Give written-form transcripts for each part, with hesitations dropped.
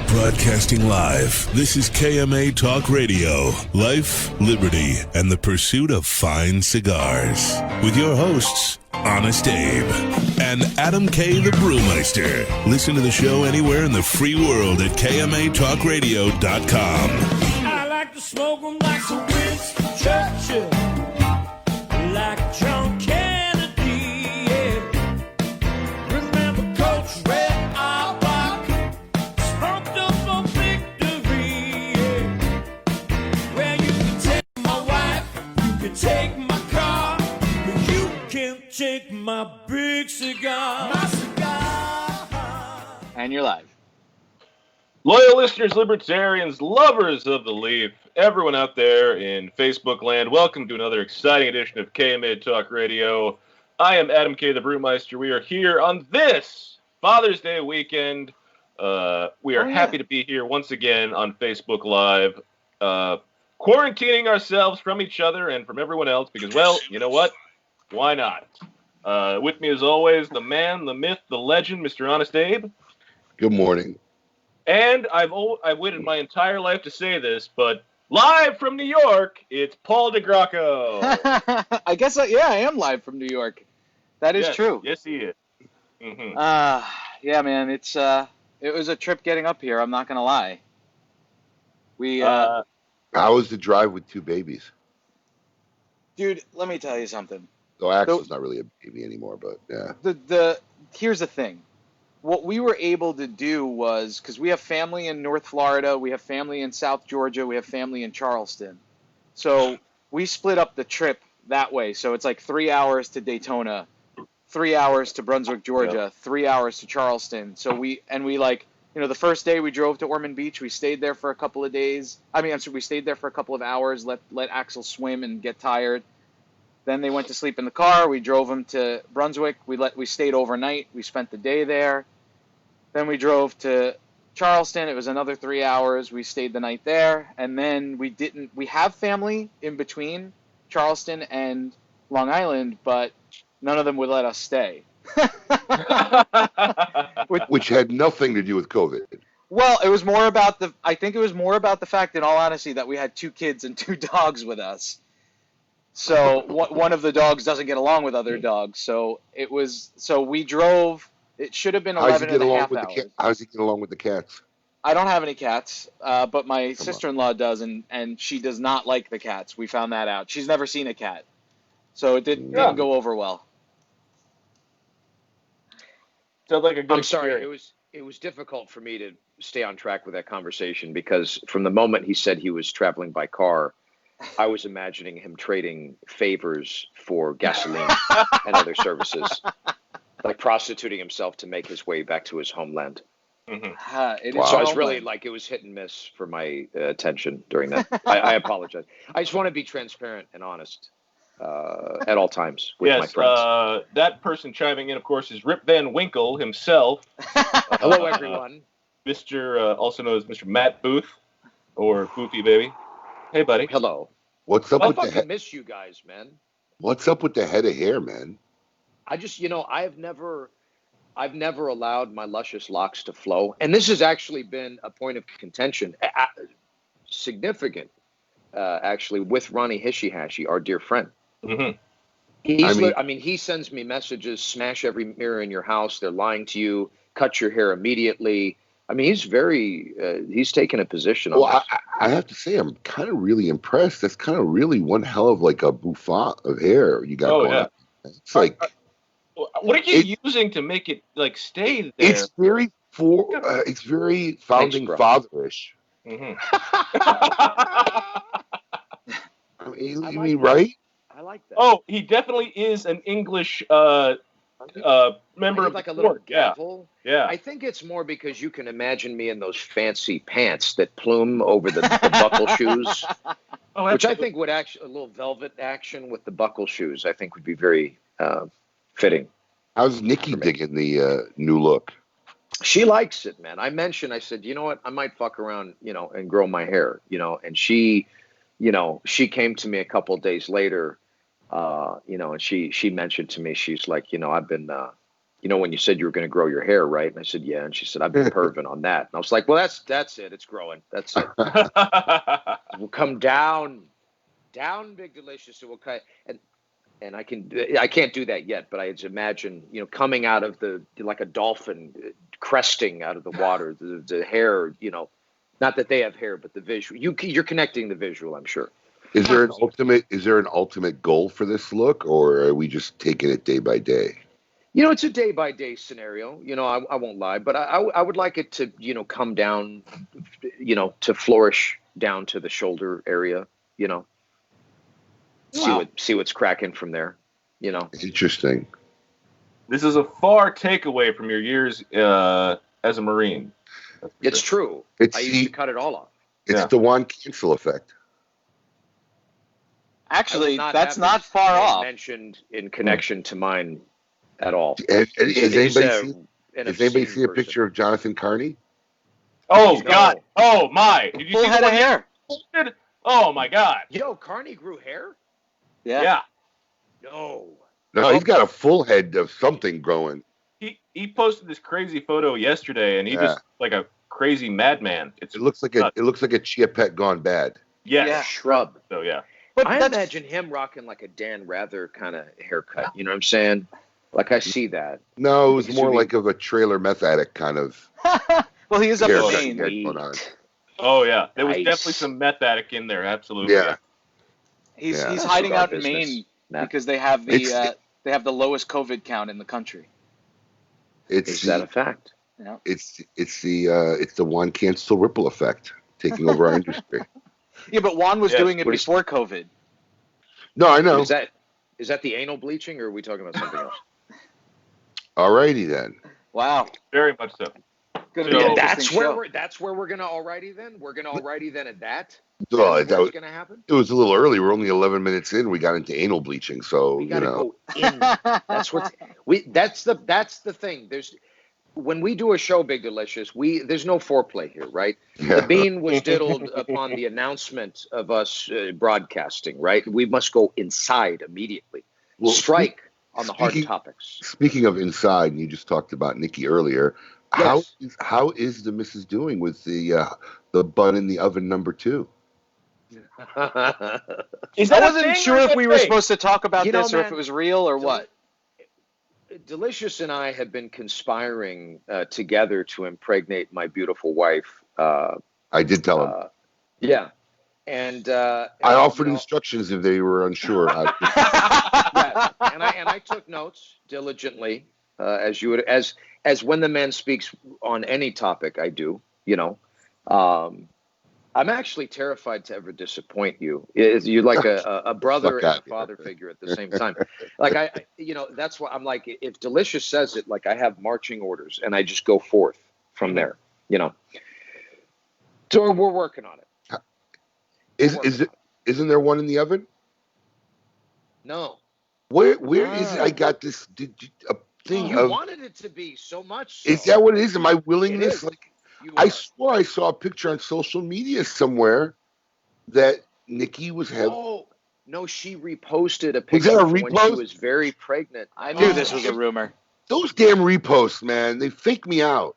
Broadcasting live, this is KMA Talk Radio, life, liberty, and the pursuit of fine cigars. With your hosts, Honest Abe and Adam K. the Brewmeister. Listen to the show anywhere in the free world at KMATalkRadio.com. I like to smoke them like some Winston Churchill, like John Kennedy, yeah. Remember Coach Red Auerbach, smoked up for victory, yeah. Well, you can take my wife, you can take my car, but you can't take my big cigar. My cigar. And you're live. Loyal listeners, libertarians, lovers of the leaf, everyone out there in Facebook land, welcome to another exciting edition of KMA Talk Radio. I am Adam K. the Brewmeister. We are here on this Father's Day weekend. We are happy to be here once again on Facebook Live, quarantining ourselves from each other and from everyone else because, well, you know what? Why not? With me as always, the man, the myth, the legend, Mr. Honest Abe. Good morning. And I've waited my entire life to say this, but live from New York, it's Paul DeGracco. I guess, I am live from New York. That is true. Yes, he is. Mm-hmm. Yeah, man, it was a trip getting up here. I'm not gonna lie. How was the drive with two babies? Dude, let me tell you something. Though Axel's not really a baby anymore, but yeah. Here's the thing. What we were able to do was, because we have family in North Florida, we have family in South Georgia, we have family in Charleston. So we split up the trip that way. So it's like 3 hours to Daytona, 3 hours to Brunswick, Georgia, 3 hours to Charleston. So we the first day we drove to Ormond Beach. We stayed there for a couple of days. We stayed there for a couple of hours, let Axel swim and get tired. Then they went to sleep in the car. We drove them to Brunswick. We stayed overnight. We spent the day there. Then we drove to Charleston. It was another 3 hours. We stayed the night there. And then we have family in between Charleston and Long Island, but none of them would let us stay. Which had nothing to do with COVID. Well, it was more about the fact, in all honesty, that we had two kids and two dogs with us. So one of the dogs doesn't get along with other dogs. So we drove. It should have been 11 and a half hours. How does he get along with the cats? I don't have any cats, but my sister-in-law does, and she does not like the cats. We found that out. She's never seen a cat. So it didn't go over well. Sounds like a good I'm sorry. experience. It was difficult for me to stay on track with that conversation because from the moment he said he was traveling by car, I was imagining him trading favors for gasoline and other services, like prostituting himself to make his way back to his homeland. Mm-hmm. So I was really it was hit and miss for my attention during that. I apologize. I just want to be transparent and honest at all times with my friends. That person chiming in, of course, is Rip Van Winkle himself. Hello, everyone. Mr. Also known as Mr. Matt Booth, or Boofy Baby. Hey, buddy. Hello. What's up with the I head? miss you guys, man. What's up with the head of hair, man? I just, I've never allowed my luscious locks to flow, and this has actually been a point of contention, significant, actually, with Ronnie Hishihashi, our dear friend. Mm-hmm. He sends me messages: smash every mirror in your house. They're lying to you. Cut your hair immediately. I mean, he's taken a position on Well, I have to say, I'm kind of really impressed. That's kind of really one hell of like a bouffant of hair you got going on. It's like, what are you using to make it like stay there? It's very founding fatherish. Mm-hmm. I mean, right? I like that. Oh, he definitely is an English member of like the a little court. gavel. Yeah. I think it's more because you can imagine me in those fancy pants that plume over the buckle shoes, which I think would actually a little velvet action with the buckle shoes. I think would be very fitting. How's Nikki digging the new look? She likes it, man. I said, you know what? I might fuck around, and grow my hair, and she came to me a couple of days later, and she mentioned to me, she's like, I've been, when you said you were going to grow your hair, right? And I said, yeah. And she said, I've been perving on that. And I was like, well, that's it. It's growing. That's it. We'll come down, Big Delicious. So we'll cut. And I can't do that yet, but I just imagine, coming out of like a dolphin cresting out of the water, the hair, not that they have hair, but the visual, you're connecting the visual, I'm sure. Is there an ultimate goal for this look, or are we just taking it day by day? It's a day by day scenario, I won't lie, but I would like it to, come down, to flourish down to the shoulder area, See what's cracking from there, Interesting. This is a far takeaway from your years as a Marine. It's true. I used to cut it all off. It's the Juan Cancel effect. Actually, that's not far off. Mentioned in connection to mine at all. Has anybody seen a picture of Jonathan Carney? Oh, God. Oh, my. Did you Full see head of hair. Oh, my God. Carney grew hair? Yeah. No, he's got a full head of something growing. He posted this crazy photo yesterday, and he just like a crazy madman. It looks like a chia pet gone bad. Yeah, shrub. So yeah, but I imagine him rocking like a Dan Rather kind of haircut. You know what I'm saying? Like I see that. No, it was more like of a trailer meth addict kind of. Well, he is up haircut Maine. going on. Oh yeah, there was definitely some meth addict in there. Absolutely. Yeah. He's hiding out in Maine because they have the lowest COVID count in the country. Is that a fact? Yeah. It's the Juan Cancel ripple effect taking over our industry. Yeah, but Juan was doing it before COVID. No, I know. Is that the anal bleaching, or are we talking about something else? Alrighty then. Wow. Very much so. That's where we're gonna alrighty then. We're gonna alrighty then at that. Well, that was gonna happen. It was a little early. We're only 11 minutes in. We got into anal bleaching, so we gotta go in. That's the thing. When we do a show, Big Delicious, there's no foreplay here, right? Yeah. The bean was diddled upon the announcement of us broadcasting, right? We must go inside immediately. Well, strike on the hard topics. Speaking of inside, and you just talked about Nikki earlier. Yes. How is the missus doing with the bun in the oven number 2? I wasn't sure if we were supposed to talk about this or if it was real or what. Delicious and I have been conspiring together to impregnate my beautiful wife. I did tell him. Yeah. And I offered instructions if they were unsure. Yeah, and I took notes diligently, as you would, as when the man speaks on any topic, I do. I'm actually terrified to ever disappoint you. You're like a brother and a father figure at the same time. Like that's why I'm like, if Delicious says it, like I have marching orders and I just go forth from there. So we're working on it. Isn't there one in the oven? No. Where is it? I got this thing. You wanted it to be so much. So. Is that what it is? My willingness, like. I swore I saw a picture on social media somewhere that Nikki was having. Oh, no, she reposted a picture when she was very pregnant. I knew this was a rumor. Those damn reposts, man, they fake me out.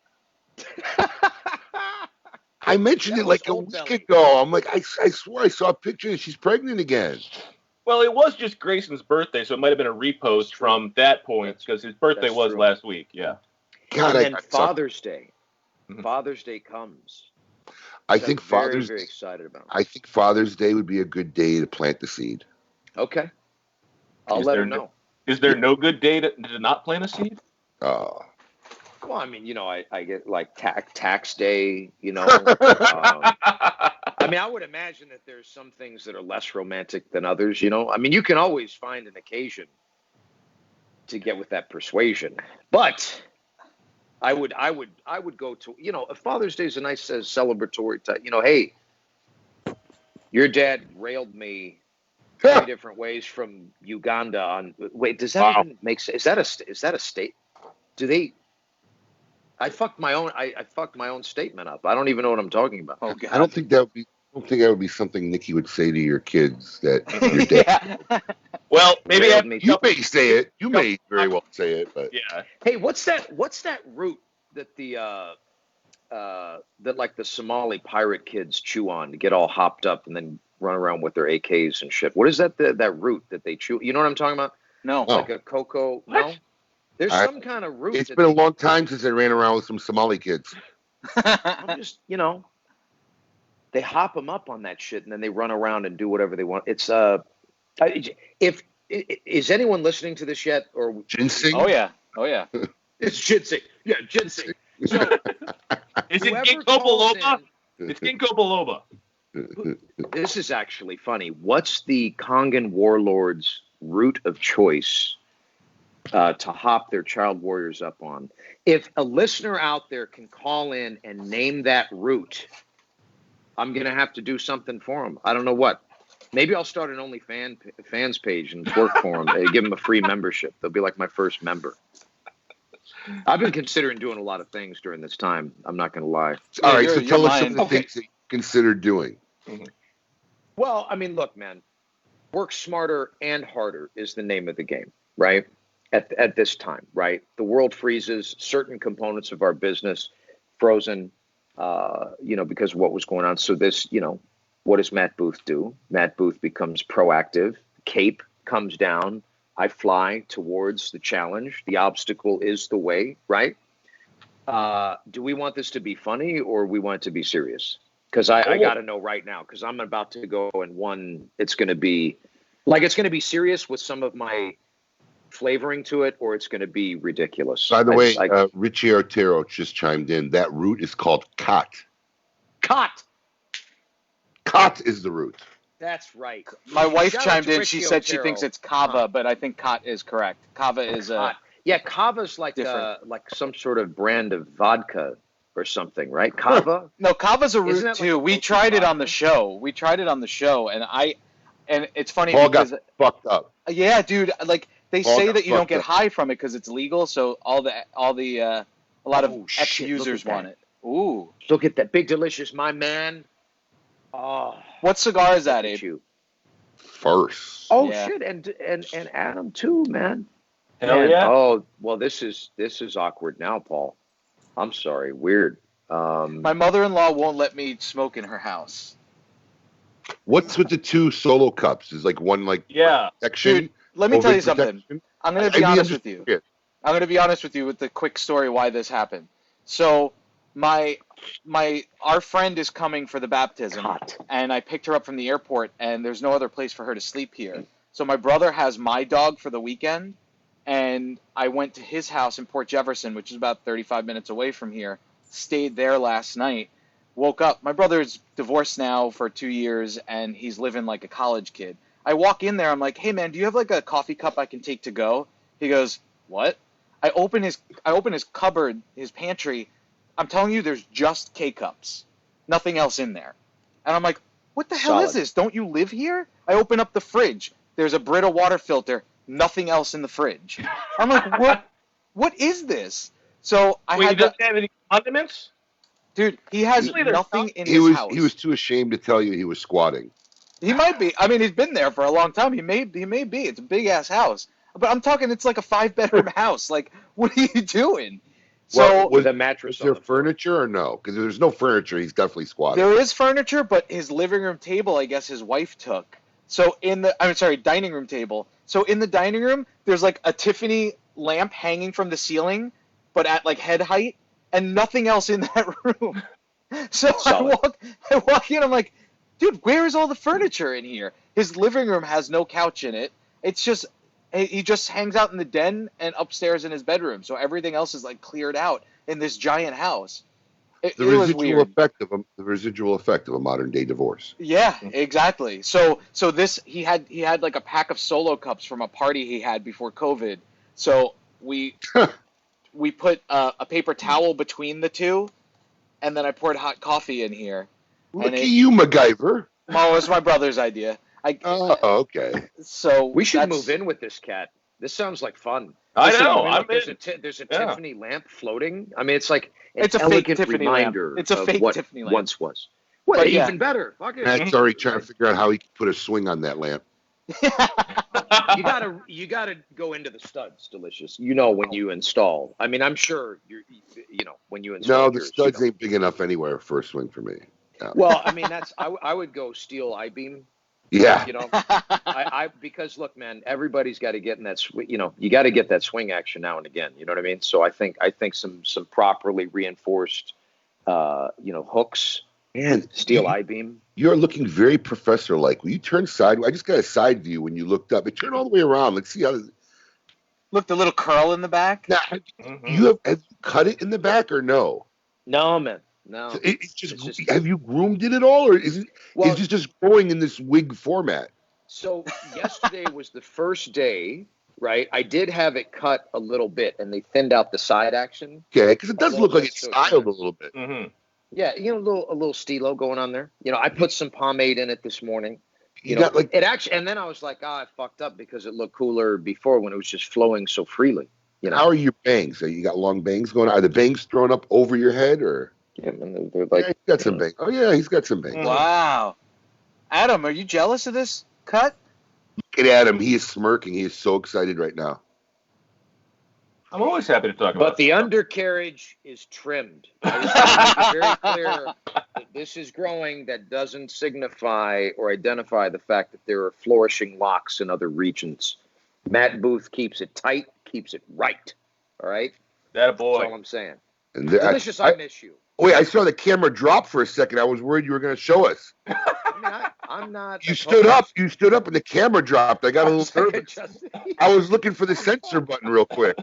I mentioned it like a week ago. I'm like, I swore I saw a picture and she's pregnant again. Well, it was just Grayson's birthday, so it might have been a repost from that point because his birthday was last week. Yeah. God, and then Father's Day. Father's Day comes. I think very excited about it. I think Father's Day would be a good day to plant the seed. Okay. I'll let her know. Is there no good day to not plant a seed? Oh. Well, I mean, I get like tax day, I mean, I would imagine that there's some things that are less romantic than others, I mean, you can always find an occasion to get with that persuasion, but I would go to, Father's Day is a nice celebratory time. Hey, your dad railed me 3 different ways from Uganda on. Wait, does that even make sense? Is that a state? Do they? I fucked my own statement up. I don't even know what I'm talking about. Oh, God. I don't think that would be something Nikki would say to your kids that your dad. Well, maybe you may say it. You may very well say it, but yeah. Hey, what's that root that that like the Somali pirate kids chew on to get all hopped up and then run around with their AKs and shit? What is that root that they chew? You know what I'm talking about? No. It's like a cocoa. What? No. There's some kind of root. It's been a long time since I ran around with some Somali kids. I'm just, they hop them up on that shit and then they run around and do whatever they want. It's is anyone listening to this yet? Or Ginseng? Oh yeah. it's ginseng. Yeah, ginseng. So, Is it whoever ginkgo calls biloba? It's ginkgo biloba. This is actually funny. What's the Kongan warlord's root of choice to hop their child warriors up on? If a listener out there can call in and name that root, I'm going to have to do something for them. I don't know what. Maybe I'll start an OnlyFans page and work for them. Give them a free membership. They'll be like my first member. I've been considering doing a lot of things during this time. I'm not going to lie. All right, so tell us some of the things that you consider doing. Well, I mean, look, man, work smarter and harder is the name of the game, right? At this time, right? The world freezes, certain components of our business frozen, because of what was going on. So this, what does Matt Booth do? Matt Booth becomes proactive. Cape comes down. I fly towards the challenge. The obstacle is the way, right? Do we want this to be funny or we want it to be serious? Because I got to know right now, because I'm about to go and it's going to be serious with some of my flavoring to it, or it's going to be ridiculous. By the way, Richie Artero just chimed in. That root is called cot. Cot. Cot is the root. That's right. My wife Shout chimed out to in. Richie She said she Otero. thinks it's kava, but I think cot is correct. Kava is Yeah, kava's like some sort of brand of vodka or something, right? Kava. No, kava's a Isn't root that too. like We tried it on the vodka? show, and it's funny Paul because got fucked up. yeah, dude, like they Paul say got that you don't fucked get up. high from it because it's legal. So a lot of ex-users want it. Ooh, Look at that, Big Delicious, my man. Oh, what cigar is that, look at Abe? you. First. Oh Yeah. shit, and Adam too, man. Hell Man, yeah. Oh well, this is awkward now, Paul. I'm sorry, weird. My mother-in-law won't let me smoke in her house. What's with the two solo cups? Is like one protection? Dude, let me tell you something. protection? I'm going to be honest with you. I'm going to be honest with you with the quick story why this happened. So our friend is coming for the baptism, and I picked her up from the airport, and there's no other place for her to sleep here. So my brother has my dog for the weekend, and I went to his house in Port Jefferson, which is about 35 minutes away from here, stayed there last night, woke up. My brother's divorced now for 2 years, and he's living like a college kid. I walk in there, I'm like, hey man, do you have like a coffee cup I can take to go? He goes, what? I open his cupboard, his pantry. I'm telling you, there's just K-cups. Nothing else in there. And I'm like, what the hell is this? Don't you live here? I open up the fridge. There's a Brita water filter. Nothing else in the fridge. I'm like, what is this? So Doesn't have any condiments? Dude, he has Usually they're nothing in his house. He was too ashamed to tell you he was squatting. He might be. I mean, he's been there for a long time. He may be. It's a big-ass house. But I'm talking, it's like a 5-bedroom house. Like, what are you doing? So with a mattress. Was there furniture or no? Because if there's no furniture, he's definitely squatting. There is furniture, but his living room table, I guess his wife took. So dining room table. So in the dining room, there's like a Tiffany lamp hanging from the ceiling, but at like head height, and nothing else in that room. So I walk in, I'm like, dude, where is all the furniture in here? His living room has no couch in it. It's just, he just hangs out in the den and upstairs in his bedroom. So everything else is like cleared out in this giant house. It was weird. The residual effect of a modern day divorce. Yeah, exactly. So this, he had like a pack of solo cups from a party he had before COVID. So we put a paper towel between the two, and then I poured hot coffee in here. Look at you, MacGyver. Oh, it was my brother's idea. Okay. So we should move in with this cat. This sounds like fun. I know. There's a Tiffany lamp floating. I mean, it's like it's a elegant fake Tiffany reminder lamp. It's a fake what Tiffany lamp. Once was. Well, But even better. Fuck it. Matt's already trying to figure out how he could put a swing on that lamp. You gotta go into the studs, Delicious. You know when you install. I mean, I'm sure when you install. No, the studs ain't big enough anywhere for a swing for me. No. Well, I mean, I would go steel I-beam. Yeah. I because look, man, everybody's got to get in that you got to get that swing action now and again. You know what I mean? So I think some properly reinforced, hooks. And steel I-beam. You're looking very professor-like. When you turn sideways, I just got a side view when you looked up. It turned all the way around. Let's see how. Look, the little curl in the back. Now, have you cut it in the back or no? No, man. No. So it's just have you groomed it at all, or is it just growing in this wig format? So yesterday was the first day, right? I did have it cut a little bit, and they thinned out the side action. Okay, because it does look like it's styled a little bit. Mm-hmm. Yeah, a little stilo going on there. I put some pomade in it this morning. It actually, and then I was like, I fucked up because it looked cooler before when it was just flowing so freely. How are your bangs? You got long bangs going on? Are the bangs thrown up over your head, or? Yeah, man, they're like. Yeah, he's got some bangs. Oh yeah, he's got some bangs. Wow, Adam, are you jealous of this cut? Look at Adam. He is smirking. He is so excited right now. I'm always happy to talk about it. But the undercarriage is trimmed. I just want to be very clear that this is growing. That doesn't signify or identify the fact that there are flourishing locks in other regions. Matt Booth keeps it tight, keeps it right. All right? That a boy. That's all I'm saying. And Delicious, I miss you. Wait, I saw the camera drop for a second. I was worried you were going to show us. I'm not. You stood up, and the camera dropped. I got a little nervous. I was looking for the censor button real quick.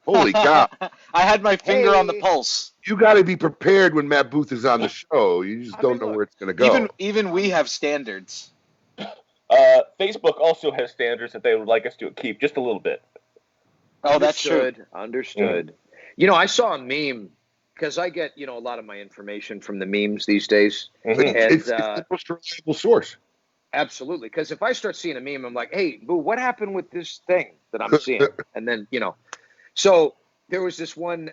Holy cow. I had my finger on the pulse. You got to be prepared when Matt Booth is on the show. You just don't know where it's going to go. Even we have standards. Facebook also has standards that they would like us to keep just a little bit. Oh, that's true. Understood. I saw a meme because I get, a lot of my information from the memes these days. Mm-hmm. And it's the most reliable source. Absolutely. Because if I start seeing a meme, I'm like, hey, boo, what happened with this thing that I'm seeing? And then, so there was this one,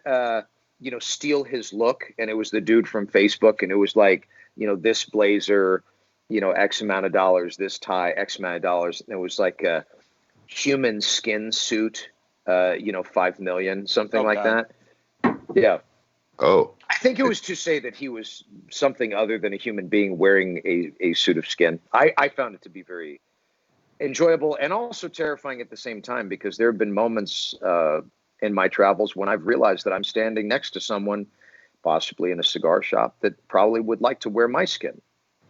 steal his look. And it was the dude from Facebook. And it was like, this blazer, X amount of dollars, this tie, X amount of dollars. And it was like a human skin suit, 5 million, something like that. Yeah. Oh. I think it was to say that he was something other than a human being wearing a suit of skin. I found it to be very enjoyable and also terrifying at the same time because there have been moments in my travels when I've realized that I'm standing next to someone, possibly in a cigar shop, that probably would like to wear my skin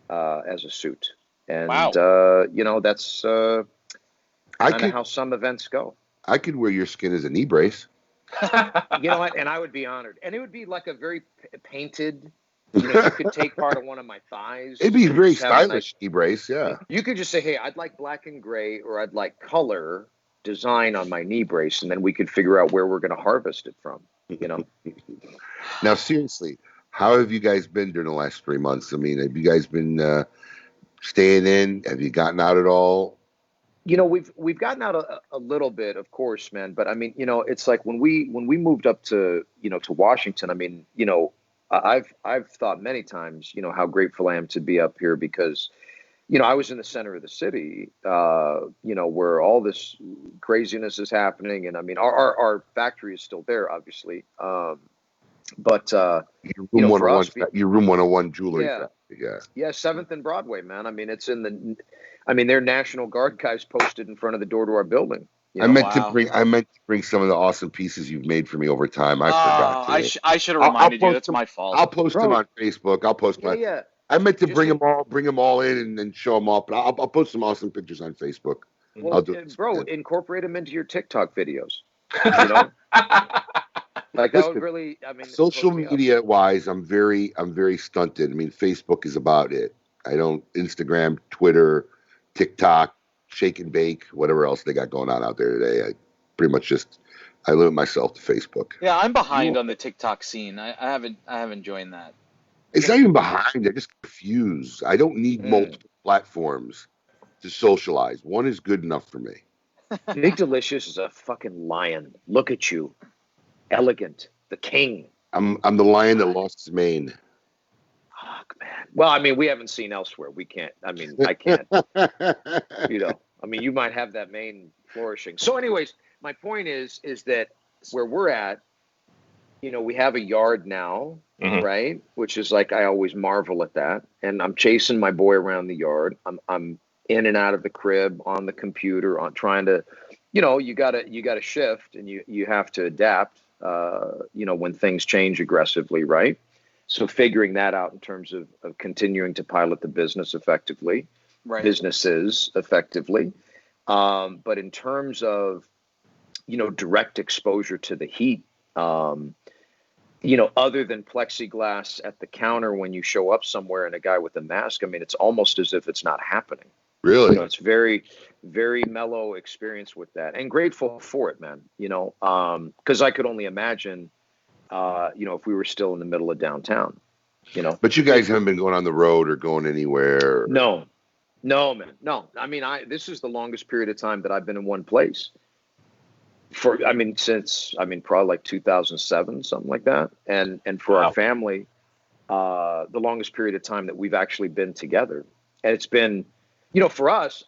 as a suit. And, that's kind of how some events go. I could wear your skin as a knee brace. You know what? And I would be honored. And it would be like a very painted, you could take part of one of my thighs. It'd be very stylish knee brace, yeah. You could just say, hey, I'd like black and gray, or I'd like color design on my knee brace, and then we could figure out where we're going to harvest it from, Now, seriously, how have you guys been during the last 3 months? I mean, have you guys been staying in? Have you gotten out at all? We've gotten out a little bit, of course, man. But I mean, it's like when we moved up to to Washington. I mean, I've thought many times, how grateful I am to be up here because, I was in the center of the city, where all this craziness is happening, and I mean, our factory is still there, obviously. But your room 101 jewelry factory, yeah, 7th and Broadway, man. I mean, it's in their National Guard guys posted in front of the door to our building. I meant to bring some of the awesome pieces you've made for me over time. I forgot. I should have reminded you. That's my fault. I'll post them on Facebook. I'll post my. Yeah. I meant to bring them all in and show them all. But I'll post some awesome pictures on Facebook. Well, I'll do incorporate them into your TikTok videos. Like that would really. I mean, social media wise, I'm very stunted. I mean, Facebook is about it. I don't Instagram, Twitter, TikTok, Shake and Bake, whatever else they got going on out there today. I pretty much I limit myself to Facebook. Yeah, I'm behind on the TikTok scene. I haven't joined that. It's not even behind. I just confused. I don't need multiple platforms to socialize. One is good enough for me. Big Delicious is a fucking lion. Look at you. Elegant. The king. I'm the lion that lost his mane. Fuck, man. Well, I mean, we haven't seen elsewhere. We can't. I mean, I can't. I mean, you might have that main flourishing. So anyways, my point is that where we're at, we have a yard now, right? Which is like, I always marvel at that. And I'm chasing my boy around the yard. I'm in and out of the crib, on the computer, on trying to, you gotta shift, and you have to adapt, when things change aggressively, right? So figuring that out in terms of continuing to pilot the business effectively, Right. businesses effectively. But in terms of, direct exposure to the heat, other than plexiglass at the counter when you show up somewhere and a guy with a mask, I mean, it's almost as if it's not happening. Really? It's very, very mellow experience with that, and grateful for it, man. Because I could only imagine, if we were still in the middle of downtown, But you guys haven't been going on the road or going anywhere. No, man. No. I mean, this is the longest period of time that I've been in one place since probably like 2007, something like that. And for our family, the longest period of time that we've actually been together. And it's been, for us,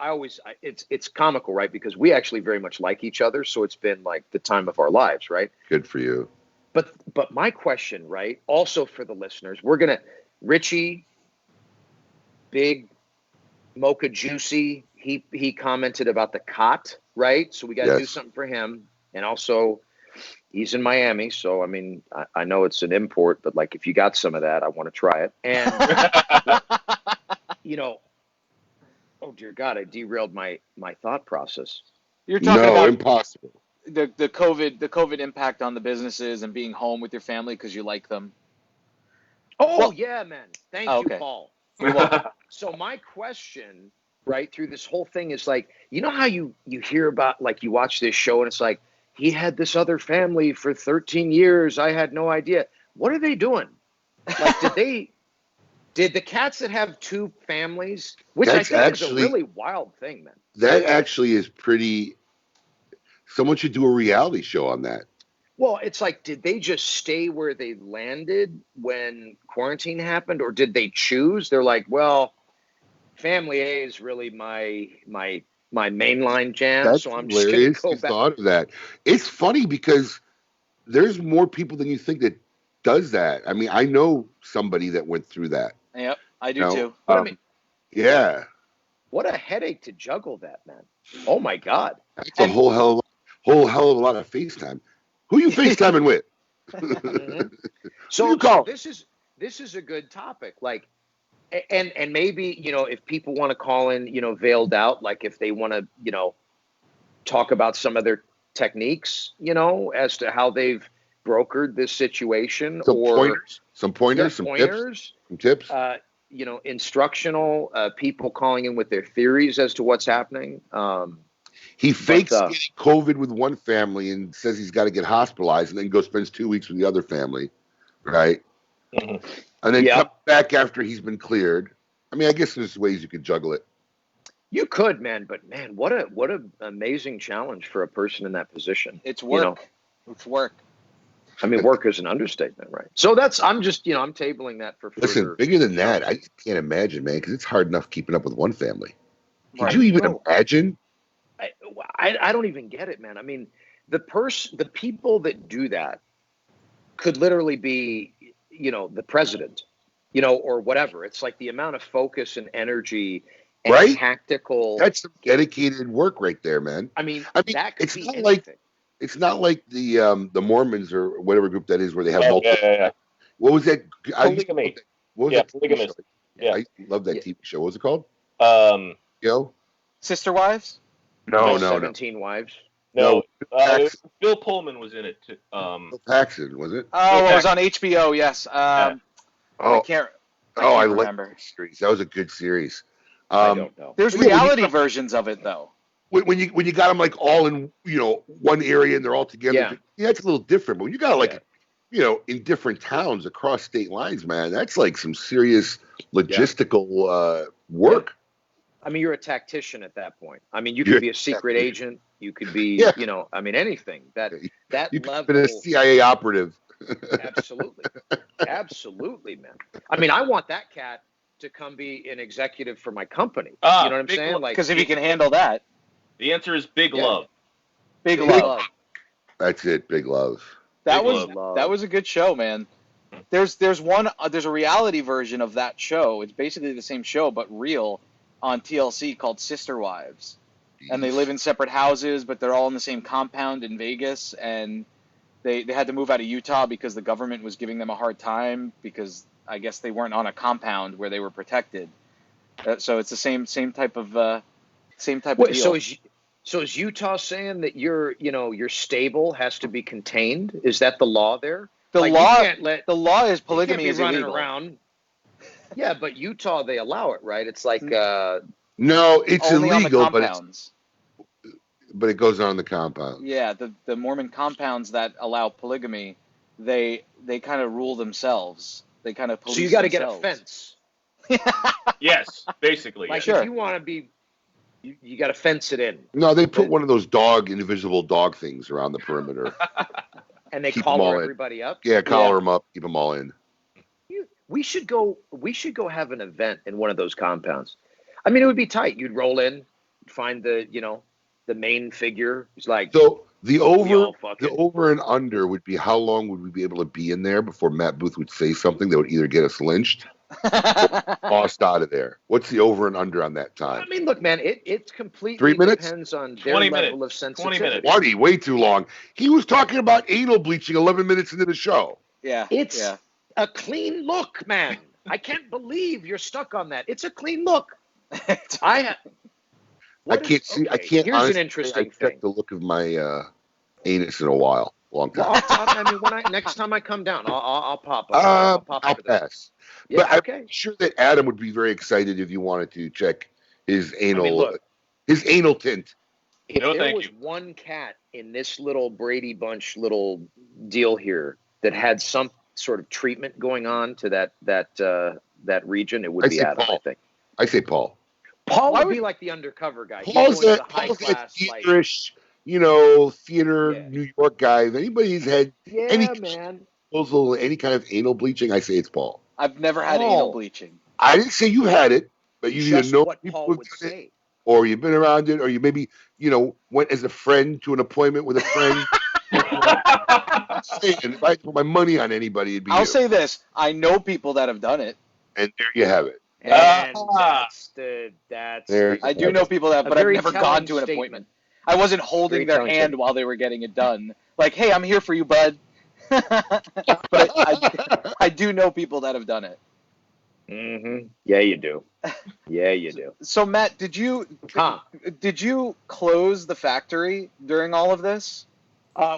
it's comical, right? Because we actually very much like each other. So it's been like the time of our lives, right? Good for you. But my question, right? Also for the listeners, Richie, big Mocha Juicy, he commented about the cot, right? So we got to do something for him. And also, he's in Miami, so I mean, I know it's an import, but like if you got some of that, I want to try it. And oh dear God, I derailed my thought process. You're talking about impossible. the COVID impact on the businesses and being home with your family because you like them. Oh yeah, man. Thank you, okay. Paul. So my question, right, through this whole thing is like, how you hear about, like, you watch this show and it's like, he had this other family for 13 years. I had no idea. What are they doing? Like, did the cats that have two families, which That's I think is a really wild thing, man. That actually is pretty. Someone should do a reality show on that. Well, it's like, did they just stay where they landed when quarantine happened, or did they choose? They're like, well, family A is really my mainline jam, That's so I'm just going hilarious. to go You back. thought of that. It's funny because there's more people than you think that does that. I mean, I know somebody that went through that. Yep, I do too. But I mean, Yeah, what a headache to juggle that, man. Oh my God. that's a whole hell of a lot of FaceTime. Who you FaceTiming with? So, you call? this is a good topic. Like, and maybe, if people want to call in, veiled out, like if they want to, talk about some of their techniques, as to how they've brokered this situation, some pointers, some tips. Instructional, people calling in with their theories as to what's happening. He fakes getting COVID with one family and says he's got to get hospitalized, and then spends 2 weeks with the other family, right? Mm-hmm. And then come back after he's been cleared. I mean, I guess there's ways you could juggle it. You could, man, but man, what an amazing challenge for a person in that position. It's work. It's work. I mean, work is an understatement, right? So I'm just, I'm tabling that for further. Listen, bigger than that, I just can't imagine, man, because it's hard enough keeping up with one family. Could Right. you even imagine? I don't even get it, man. I mean, the people that do that could literally be, the president, or whatever. It's like the amount of focus and energy and tactical. That's some dedicated work right there, man. I mean that could it's be not anything. It's not like the Mormons or whatever group that is where they have multiple. Yeah. What was that? Polygamy. What was that? Polygamous. Yeah. I love that TV show. What was it called? Sister Wives? No. 17 Wives. No. Bill Pullman was in it too. Bill Paxton, was it? Oh, it was on HBO. Yes. I can't remember. Like that series. That was a good series. I don't know. There's reality versions of it though. When you got them like all in one area and they're all together, that's a little different. But when you got like in different towns across state lines, man, that's like some serious logistical work. I mean, you're a tactician at that point. I mean, you could be a secret agent. You could be, anything. That you could level. have been a CIA operative. Absolutely, man. I mean, I want that cat to come be an executive for my company. You know what I'm saying? Like, because if he can handle that. The answer is Big Yeah. Love. Big Love. That's it. Big love. That Big was Love. that was a good show, man. There's a reality version of that show. It's basically the same show but real on TLC called Sister Wives. And they live in separate houses, but they're all in the same compound in Vegas, and they had to move out of Utah because the government was giving them a hard time because I guess they weren't on a compound where they were protected. So it's the same type of Wait, deal. so is Utah saying that your stable has to be contained? Is that the law there? The Like, law you can't let the law is you can't polygamy be is running illegal. around. Yeah, but Utah they allow it, right? It's like No, it's Only illegal, on the but compounds. it goes on the compound. Yeah, the Mormon compounds that allow polygamy, they kind of rule themselves. They kind of police so you got to get a themselves. fence. Yes, basically. Like yes. Sure. if you want to be, you got to fence it in, No, they put one of those invisible dog things around the perimeter. and they Keep 'em all collar in. everybody up. Yeah, collar them up, keep them all in. We should go have an event in one of those compounds. I mean, it would be tight. You'd roll in, find the main figure. It's like, So the we all fucking- over and under would be how long would we be able to be in there before Matt Booth would say something that would either get us lynched or tossed out of there? What's the over and under on that time? I mean, look, man, it completely 3 minutes? depends on their 20 level minutes. of sensitivity. 20 minutes. Marty, way too long. He was talking about anal bleaching 11 minutes into the show. Yeah. It's yeah. a clean look, man. I can't believe you're stuck on that. It's a clean look. I can't see. I okay, can't. Here's honestly an interesting I thing. checked the look of my anus in a while, long Well, time. I mean, next time I come down, I'll pop up. I'll pop I'll into this. pass. Yeah, But okay. I'm sure that Adam would be very excited if you wanted to check his anal, look. his anal tint. If No, there thank was you. one cat in this little Brady Bunch little deal here that had some sort of treatment going on to that region, it would I be say Adam, Paul. I think. I say Paul. Paul Why would be would- like the undercover guy. He's Paul's going that to the high class, like, theaterish, theater Yeah. New York guy. If anybody's had any yeah, man. proposal, any kind of anal bleaching, I say it's Paul. I've never had Paul. anal bleaching. I didn't say you had it, but you either Just know what people Paul who've would done it, say. or you've been around it, or you maybe went as a friend to an appointment with a friend. Saying, if I put my money on anybody, it'd be I'll you. say this: I know people that have done it. And there you have it. And that's There- I do know people that, A but I've very never telling gone to an statement. appointment. I wasn't holding Very their telling hand statement. while they were getting it done. Like, hey, I'm here for you, bud. But I do know people that have done it. Mm-hmm. Yeah, you do. Yeah, you do. So, Matt, did you close the factory during all of this?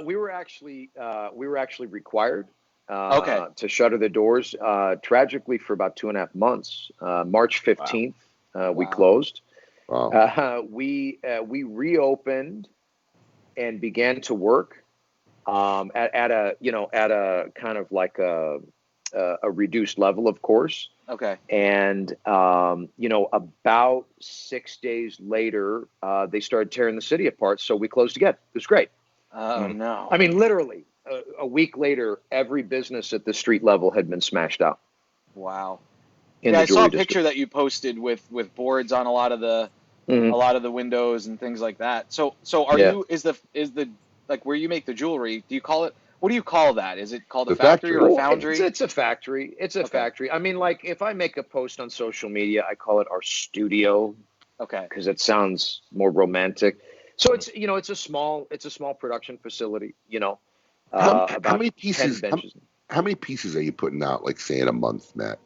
We were actually required Okay. to shutter the doors. Tragically, for about 2.5 months. March 15th, we Wow. closed. Wow. We reopened and began to work at a kind of like a reduced level, of course. Okay. And about 6 days later, they started tearing the city apart. So we closed again. It was great. Oh no. I mean, literally, a week later, every business at the street level had been smashed out. Wow. In Yeah, the I saw a jewelry picture district. that you posted with boards on a lot of the windows and things like that. So are Yeah. you is the like where you make the jewelry? Do you call it? What do you call that? Is it called a The factory or a factory. foundry? It's a factory. It's a Okay. factory. I mean, like if I make a post on social media, I call it our studio Okay. because it sounds more romantic. So it's it's a small production facility. How About many 10 pieces? benches. How many pieces are you putting out, like say in a month, Matt?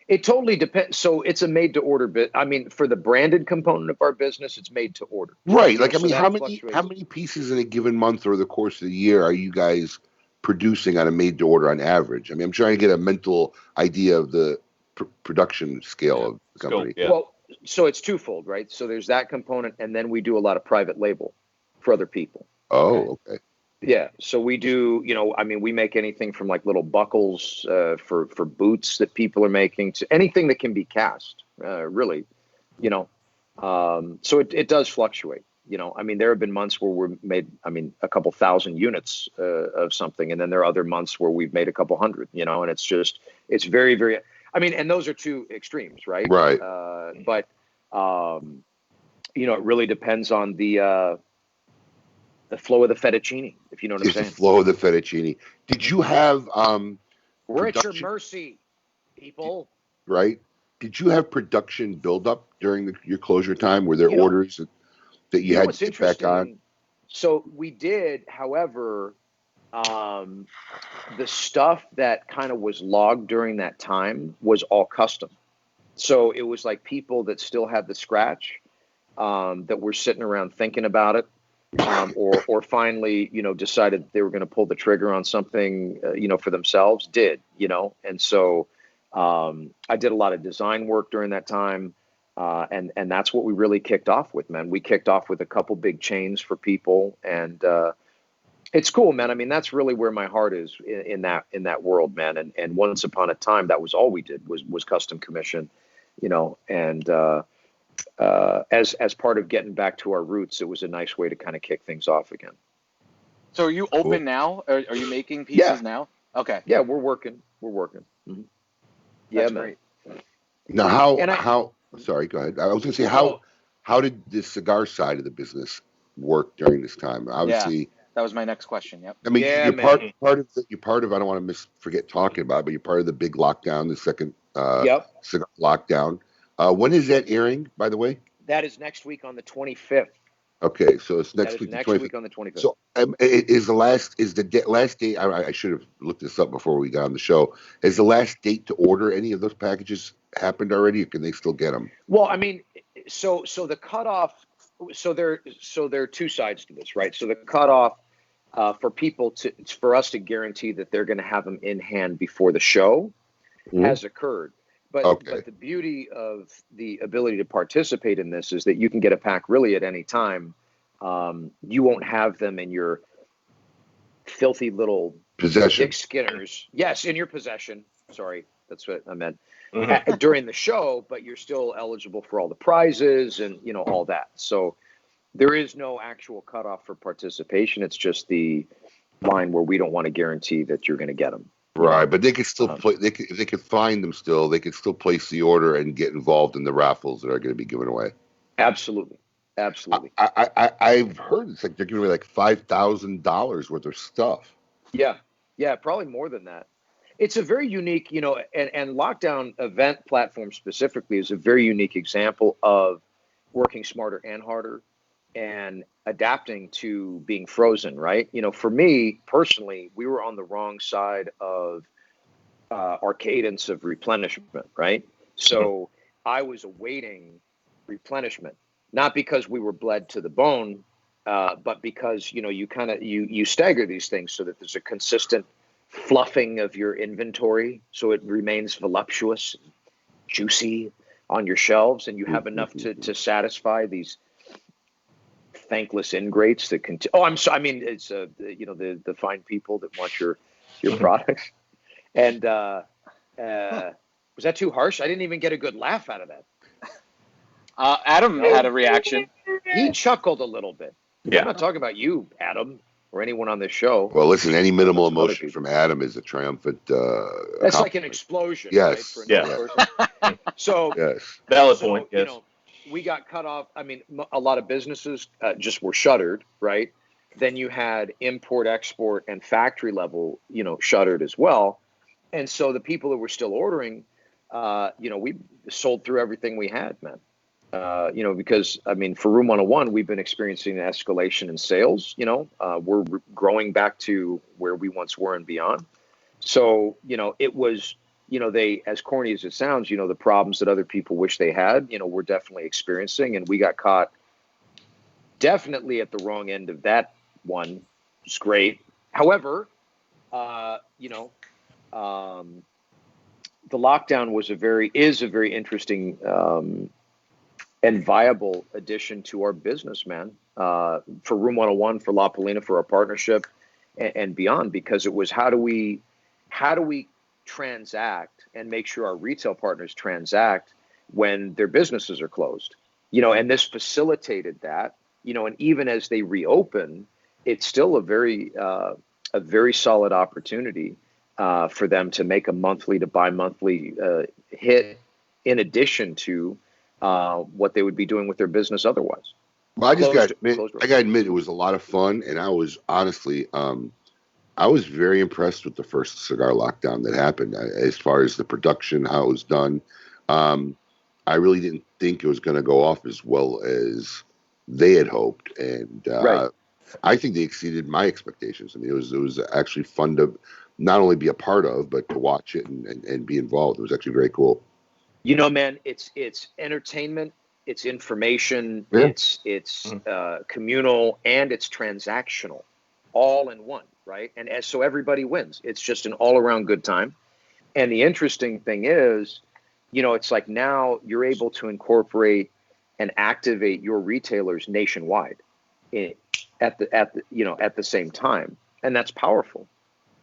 It totally depends. So it's a made to order bit. I mean, for the branded component of our business, it's made to order. Right. Like, I So mean, that how fluctuates. many pieces in a given month or the course of the year are you guys producing on a made to order on average? I mean, I'm trying to get a mental idea of the production scale of the Scope, company. yeah. Well, so it's twofold, right? So there's that component, and then we do a lot of private label for other people. Oh, okay. Yeah. So we do, I mean, we make anything from like little buckles for boots that people are making to anything that can be cast, really, So it does fluctuate. I mean, there have been months where we've made, a couple thousand units of something. And then there are other months where we've made a couple hundred, and it's very, very, and those are two extremes, right? Right. it really depends on the flow of the fettuccine, if you know what I'm It's the saying. flow of the fettuccine. Did you have We're at your production- mercy, people. right? Did you have production buildup during your closure time? Were there You know- orders that you had what's to get back on? interesting? So we did, however, the stuff that kind of was logged during that time was all custom. So it was like people that still had the scratch, that were sitting around thinking about it, or finally, decided they were going to pull the trigger on something, for themselves, and so I did a lot of design work during that time, and that's what we really kicked off with, man. We kicked off with a couple big chains for people, and it's cool, man. I mean, that's really where my heart is in that world, man. And once upon a time, that was all we did was custom commission, and as part of getting back to our roots, it was a nice way to kind of kick things off again. So are you open Cool. now? Are you making pieces now? Okay. Yeah, we're working. Mm-hmm. Yeah, That's man. great. Now, And how? Sorry, go ahead. I was going to say how did the cigar side of the business work during this time? Obviously, That was my next question. Yep. I mean, Yeah, you're man. part of. I don't want to forget talking about it, but you're part of the big lockdown, the second Yep. cigar lockdown. When is that airing, by the way? That is next week on the 25th. Okay, so it's next That is week. next the 25th. week on the 25th. So is the last date? I should have looked this up before we got on the show. Is the last date to order any of those packages happened already, or can they still get them? Well, I mean, so the cutoff. So there are two sides to this, right? So the cutoff for us to guarantee that they're going to have them in hand before the show has occurred. But the beauty of the ability to participate in this is that you can get a pack really at any time. You won't have them in your filthy little Possession. Dick Skinners. Yes, in your possession. Sorry, that's what I meant. Mhm. During the show, but you're still eligible for all the prizes and all that. So there is no actual cutoff for participation. It's just the line where we don't want to guarantee that you're going to get them. Right, but they could still play. If they could find them still, they could still place the order and get involved in the raffles that are going to be given away. Absolutely. I've heard it's like they're giving away like $5,000 worth of stuff. Yeah, probably more than that. It's a very unique, and Lockdown Event Platform specifically is a very unique example of working smarter and harder and adapting to being frozen, right? For me personally, we were on the wrong side of our cadence of replenishment, right? So I was awaiting replenishment, not because we were bled to the bone, but because you stagger these things so that there's a consistent fluffing of your inventory, so it remains voluptuous, juicy on your shelves, and you have enough to satisfy these thankless ingrates that can. It's the fine people that want your products. And was that too harsh? I didn't even get a good laugh out of that. Adam had a reaction. He chuckled a little bit. Yeah. I'm not talking about you, Adam, or anyone on this show. Well, listen, any minimal Some other emotion people. from Adam is a triumphant. That's like an explosion, Yes. right? For another person. So, Yes. Valid point. Yes. we got cut off. I mean, a lot of businesses just were shuttered, right? Then you had import, export, and factory level, shuttered as well. And so the people that were still ordering, we sold through everything we had, man. Because for Room 101, we've been experiencing an escalation in sales. We're growing back to where we once were and beyond. So, it was, they, as corny as it sounds, the problems that other people wish they had, we're definitely experiencing, and we got caught definitely at the wrong end of that one. It's great. However, the lockdown is a very interesting, and viable addition to our business, man, for Room 101, for La Polina, for our partnership and beyond, because it was how do we transact and make sure our retail partners transact when their businesses are closed, and this facilitated that, and even as they reopen, it's still a very solid opportunity for them to make a monthly to bi-monthly hit, in addition to what they would be doing with their business otherwise. Well, I just got to Closed admit, it was a lot of fun, and I was honestly, I was very impressed with the first cigar lockdown that happened. As far as the production, how it was done, I really didn't think it was going to go off as well as they had hoped, and I think they exceeded my expectations. I mean, it was actually fun to not only be a part of, but to watch it and be involved. It was actually very cool. You know, man, it's entertainment, it's information, Yeah. it's communal, and it's transactional, all in one, right? And so everybody wins. It's just an all-around good time. And the interesting thing is, you know, it's like now you're able to incorporate and activate your retailers nationwide at the same time, and that's powerful.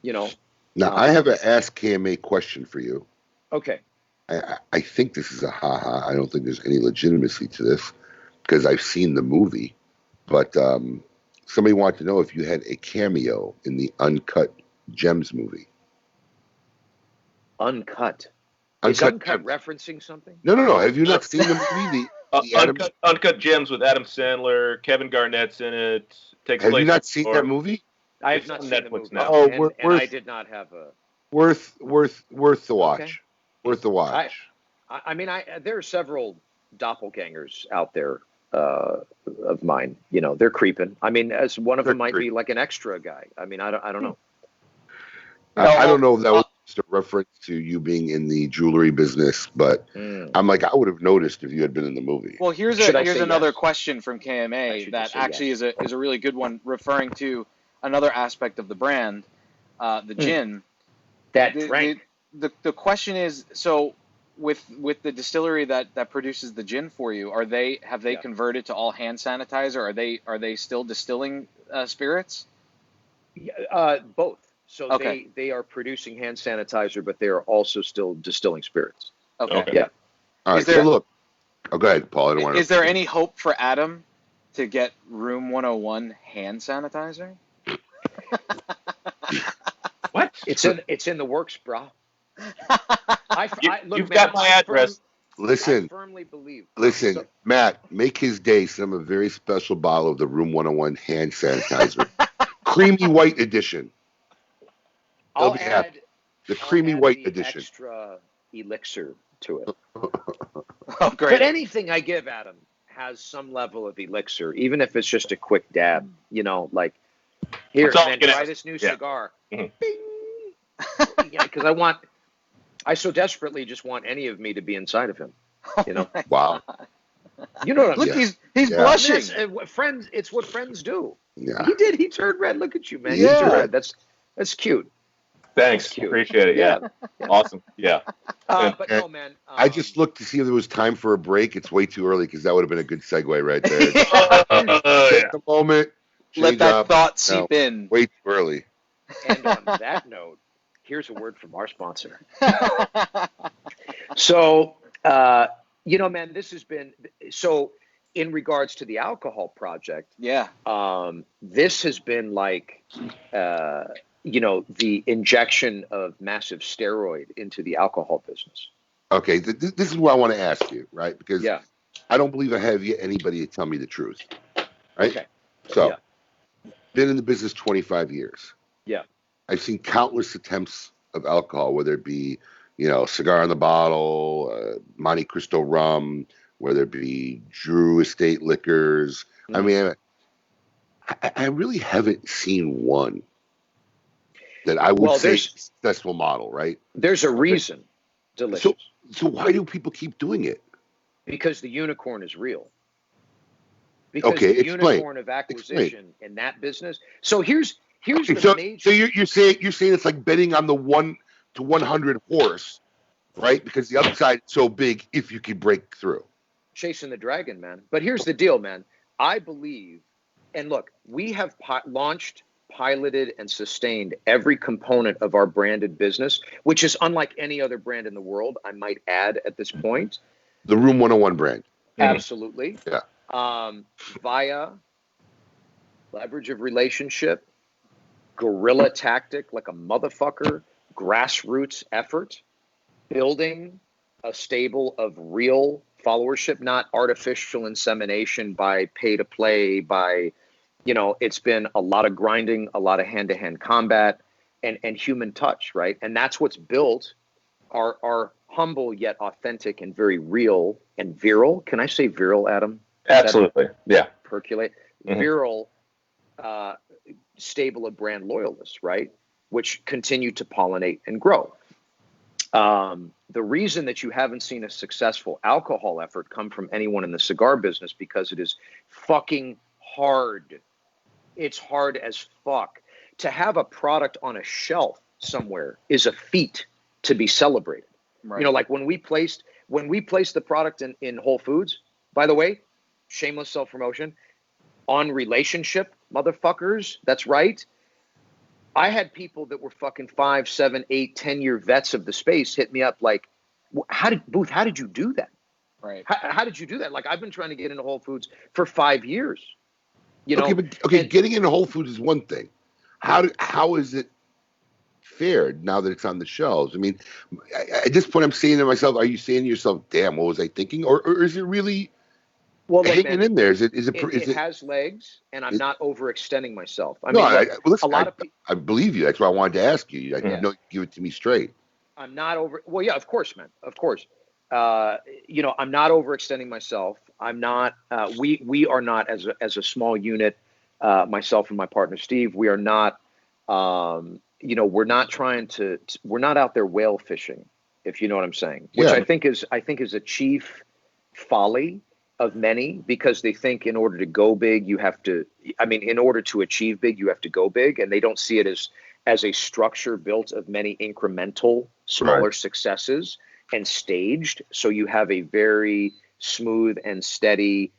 You know. Now, I have an Ask KMA question for you. Okay. I think this is a ha-ha. I don't think there's any legitimacy to this because I've seen the movie. But somebody wanted to know if you had a cameo in the Uncut Gems movie. Uncut. Is Uncut referencing something? No. Have you not seen the movie? Uncut Gems with Adam Sandler, Kevin Garnett's in it. Have you not seen that movie? I have not seen the movie. Now. Oh, and I did not have a worth the watch. Okay. Worth the watch. I mean, there are several doppelgangers out there of mine. You know, they're creeping. I mean, as one of them might be like an extra guy. I mean, I don't know. I don't know if that was just a reference to you being in the jewelry business, but I'm like, I would have noticed if you had been in the movie. Well, here's another question from KMA that actually is a really good one, referring to another aspect of the brand, the gin. The question is, so with the distillery that produces the gin for you, have they converted to all hand sanitizer? Are they still distilling spirits? Both. So okay. they are producing hand sanitizer, but they are also still distilling spirits. Okay. Yeah. All right. So look. Oh, go ahead, Paul. I don't want to. Is there any hope for Adam to get Room 101 hand sanitizer? What? It's in the works, bro. You've got my address. Listen. I firmly believe. Listen, Matt, make his day some a very special bottle of the Room 101 hand sanitizer. Creamy white edition. I'll add the creamy white the edition. Extra elixir to it. Oh, great. But anything I give Adam has some level of elixir, even if it's just a quick dab. You know, like, here, man, try this new cigar. Mm-hmm. Bing. Yeah, because I so desperately just want any of me to be inside of him. You know. Wow. You know what I mean? Look, he's blushing. It's what friends do. Yeah. He turned red. Look at you, man. Yeah. You turned red. That's cute. Thanks. Appreciate it. Yeah. Awesome. Yeah. But no, man. I just looked to see if there was time for a break. It's way too early because that would have been a good segue right there. Take the moment. Let that thought seep in. Way too early. And on that note, here's a word from our sponsor. So, you know, man, this has been so. In regards to the alcohol project, this has been like. You know, the injection of massive steroid into the alcohol business. Okay, this is what I want to ask you, right? Because I don't believe I have yet anybody to tell me the truth, right? Okay. So, been in the business 25 years. Yeah. I've seen countless attempts of alcohol, whether it be, you know, cigar in the bottle, Monte Cristo rum, whether it be Drew Estate liquors. Mm-hmm. I mean, I really haven't seen one that I would say is a successful model, right? There's a reason. Delicious. So why do people keep doing it? Because the unicorn is real. Because the unicorn of acquisition in that business. So here's the major. So you're saying it's like betting on the 1 to 100 horse, right? Because the upside is so big if you could break through. Chasing the dragon, man. But here's the deal, man. I believe, and look, we have launched, piloted, and sustained every component of our branded business, which is unlike any other brand in the world, I might add at this point. The Room 101 brand. Absolutely. Yeah. Via leverage of relationship, guerrilla tactic like a motherfucker, grassroots effort, building a stable of real followership, not artificial insemination by pay to play, by, it's been a lot of grinding, a lot of hand-to-hand combat, and human touch, right? And that's what's built our humble yet authentic and very real and virile. Can I say virile, Adam? Absolutely. Yeah. Percolate. Virile stable of brand loyalists, right? Which continue to pollinate and grow. The reason that you haven't seen a successful alcohol effort come from anyone in the cigar business, because it is fucking hard. It's hard as fuck. To have a product on a shelf somewhere is a feat to be celebrated. Right. You know, like when we placed the product in Whole Foods, by the way, shameless self-promotion, on Relationship, motherfuckers, that's right. I had people that were fucking 5, 7, 8, 10-year vets of the space hit me up like, how did you do that? Right. How did you do that? Like, I've been trying to get into Whole Foods for 5 years. You know, getting into Whole Foods is one thing. How is it fared now that it's on the shelves? I mean, at this point, I'm saying to myself, are you saying to yourself, damn, what was I thinking? Or is it really hanging in there? It has legs, and I'm not overextending myself. I believe you. That's why I wanted to ask you. I know you give it to me straight. I'm not over. Well, yeah, of course, man. Of course. I'm not overextending myself. I'm not. We are not as a small unit. Myself and my partner Steve, we are not. We're not trying to. We're not out there whale fishing, if you know what I'm saying. Which I think is a chief folly of many, because they think in order to go big, in order to achieve big, you have to go big, and they don't see it as a structure built of many incremental, smaller successes and staged. So you have a very smooth and steady,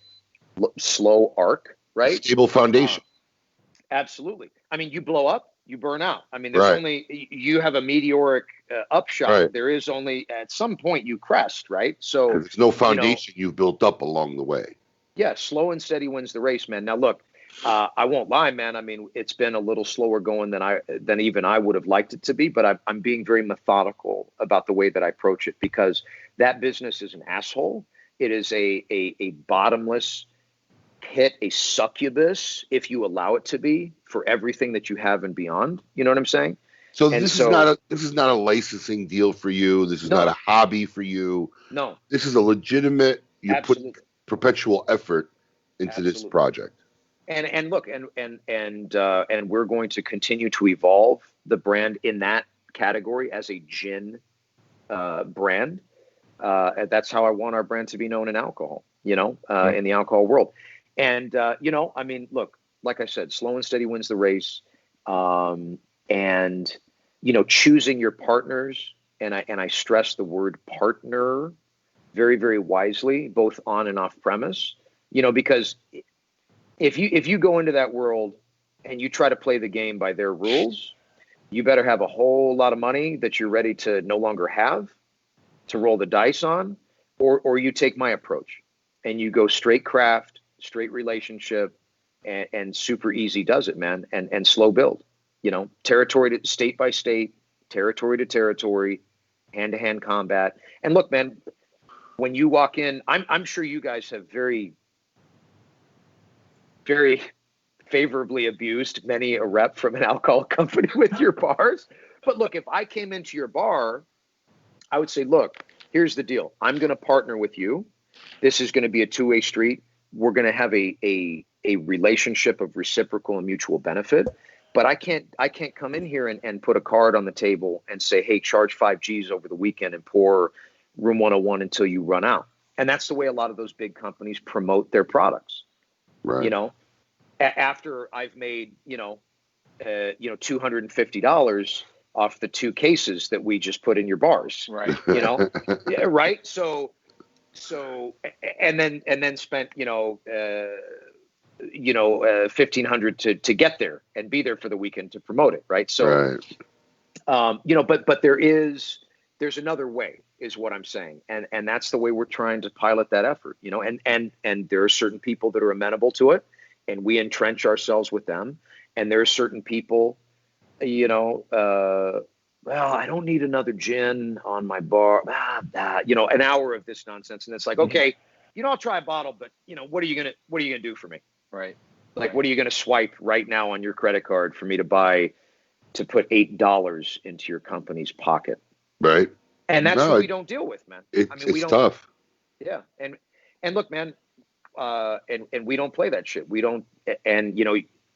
slow arc, right? Stable foundation. Absolutely. I mean, you blow up, you burn out. I mean, you have a meteoric upshot. Right. There is only, at some point, you crest, right? So there's no foundation you've built up along the way. Yeah, slow and steady wins the race, man. Now, look, I won't lie, man. I mean, it's been a little slower going than even I would have liked it to be, but I'm being very methodical about the way that I approach it, because that business is an asshole. It is a bottomless pit, a succubus, if you allow it to be, for everything that you have and beyond. You know what I'm saying? So this is not a licensing deal for you. This is not a hobby for you. No. This is a legitimate. You put perpetual effort into this project. And look, and we're going to continue to evolve the brand in that category as a gin brand. And that's how I want our brand to be known in alcohol, in the alcohol world. And, I mean, look, like I said, slow and steady wins the race. And, choosing your partners, and I stress the word partner very, very wisely, both on and off premise, because if you go into that world and you try to play the game by their rules, you better have a whole lot of money that you're ready to no longer have to roll the dice on, or you take my approach and you go straight craft, straight relationship, and super easy does it, man, and slow build, territory to state by state, territory to territory, hand-to-hand combat. And look, man, when you walk in, I'm sure you guys have very, very favorably abused many a rep from an alcohol company with your bars. But look, if I came into your bar, I would say, look, here's the deal. I'm going to partner with you. This is going to be a two-way street. We're going to have a relationship of reciprocal and mutual benefit. But I can't come in here and put a card on the table and say, hey, charge 5 G's over the weekend and pour Room 101 until you run out. And that's the way a lot of those big companies promote their products. Right. After I've made, $250 off the 2 cases that we just put in your bars. Right. Yeah, right. So, and then spent, $1,500 to get there and be there for the weekend to promote it. Right. So, but there's another way, is what I'm saying. And that's the way we're trying to pilot that effort, and there are certain people that are amenable to it, and we entrench ourselves with them. And there are certain people, well, I don't need another gin on my bar. An hour of this nonsense. And it's like, okay, I'll try a bottle, but what are you going to do for me? Right. Like, what are you going to swipe right now on your credit card for me to put $8 into your company's pocket? Right. And that's what we don't deal with, man. It's tough. Yeah. And look, man, and we don't play that shit. We don't, and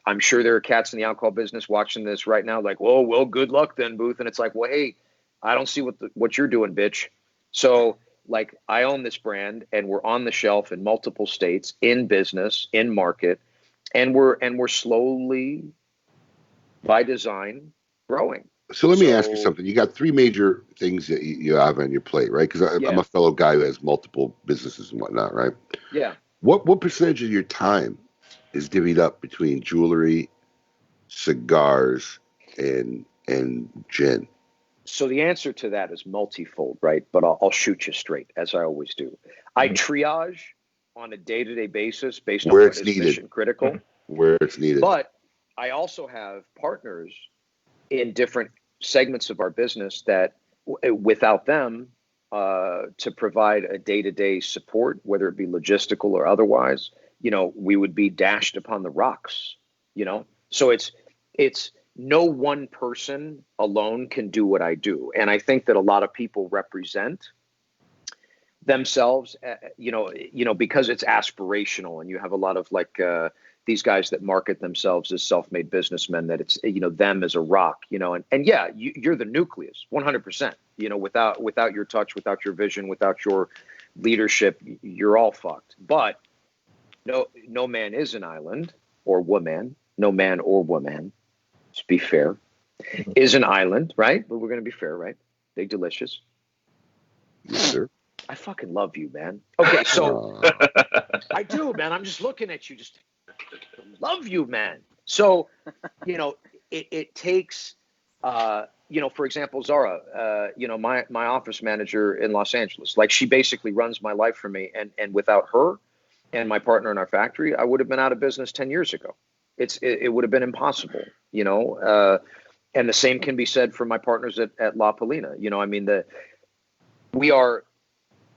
I'm sure there are cats in the alcohol business watching this right now, like, well, good luck then, Booth. And it's like, well, hey, I don't see what you're doing, bitch. So, like, I own this brand, and we're on the shelf in multiple states, in business, in market, and we're slowly, by design, growing. So let me ask you something. You got three major things that you have on your plate, right? Because I'm a fellow guy who has multiple businesses and whatnot, right? Yeah. What percentage of your time is divvied up between jewelry, cigars, and gin? So the answer to that is multifold, right? But I'll shoot you straight, as I always do. I triage on a day-to-day basis based on where what it's is needed. mission critical. Where it's needed. But I also have partners in different segments of our business that without them to provide a day-to-day support, whether it be logistical or otherwise, we would be dashed upon the rocks, So it's no one person alone can do what I do. And I think that a lot of people represent themselves, because it's aspirational, and you have a lot of these guys that market themselves as self-made businessmen, that it's, them as a rock, and yeah, you're the nucleus 100%, without your touch, without your vision, without your leadership, you're all fucked. But no man is an island or woman, no man or woman, to be fair, is an island, right? But we're going to be fair, right? Big Delicious. Yes, sir. I fucking love you, man. Okay, so I do, man. I'm just looking at you, just love you, man. So, it takes, for example, Zara, my office manager in Los Angeles, like, she basically runs my life for me. And without her and my partner in our factory, I would have been out of business 10 years ago. It would have been impossible, and the same can be said for my partners at La Polina. We are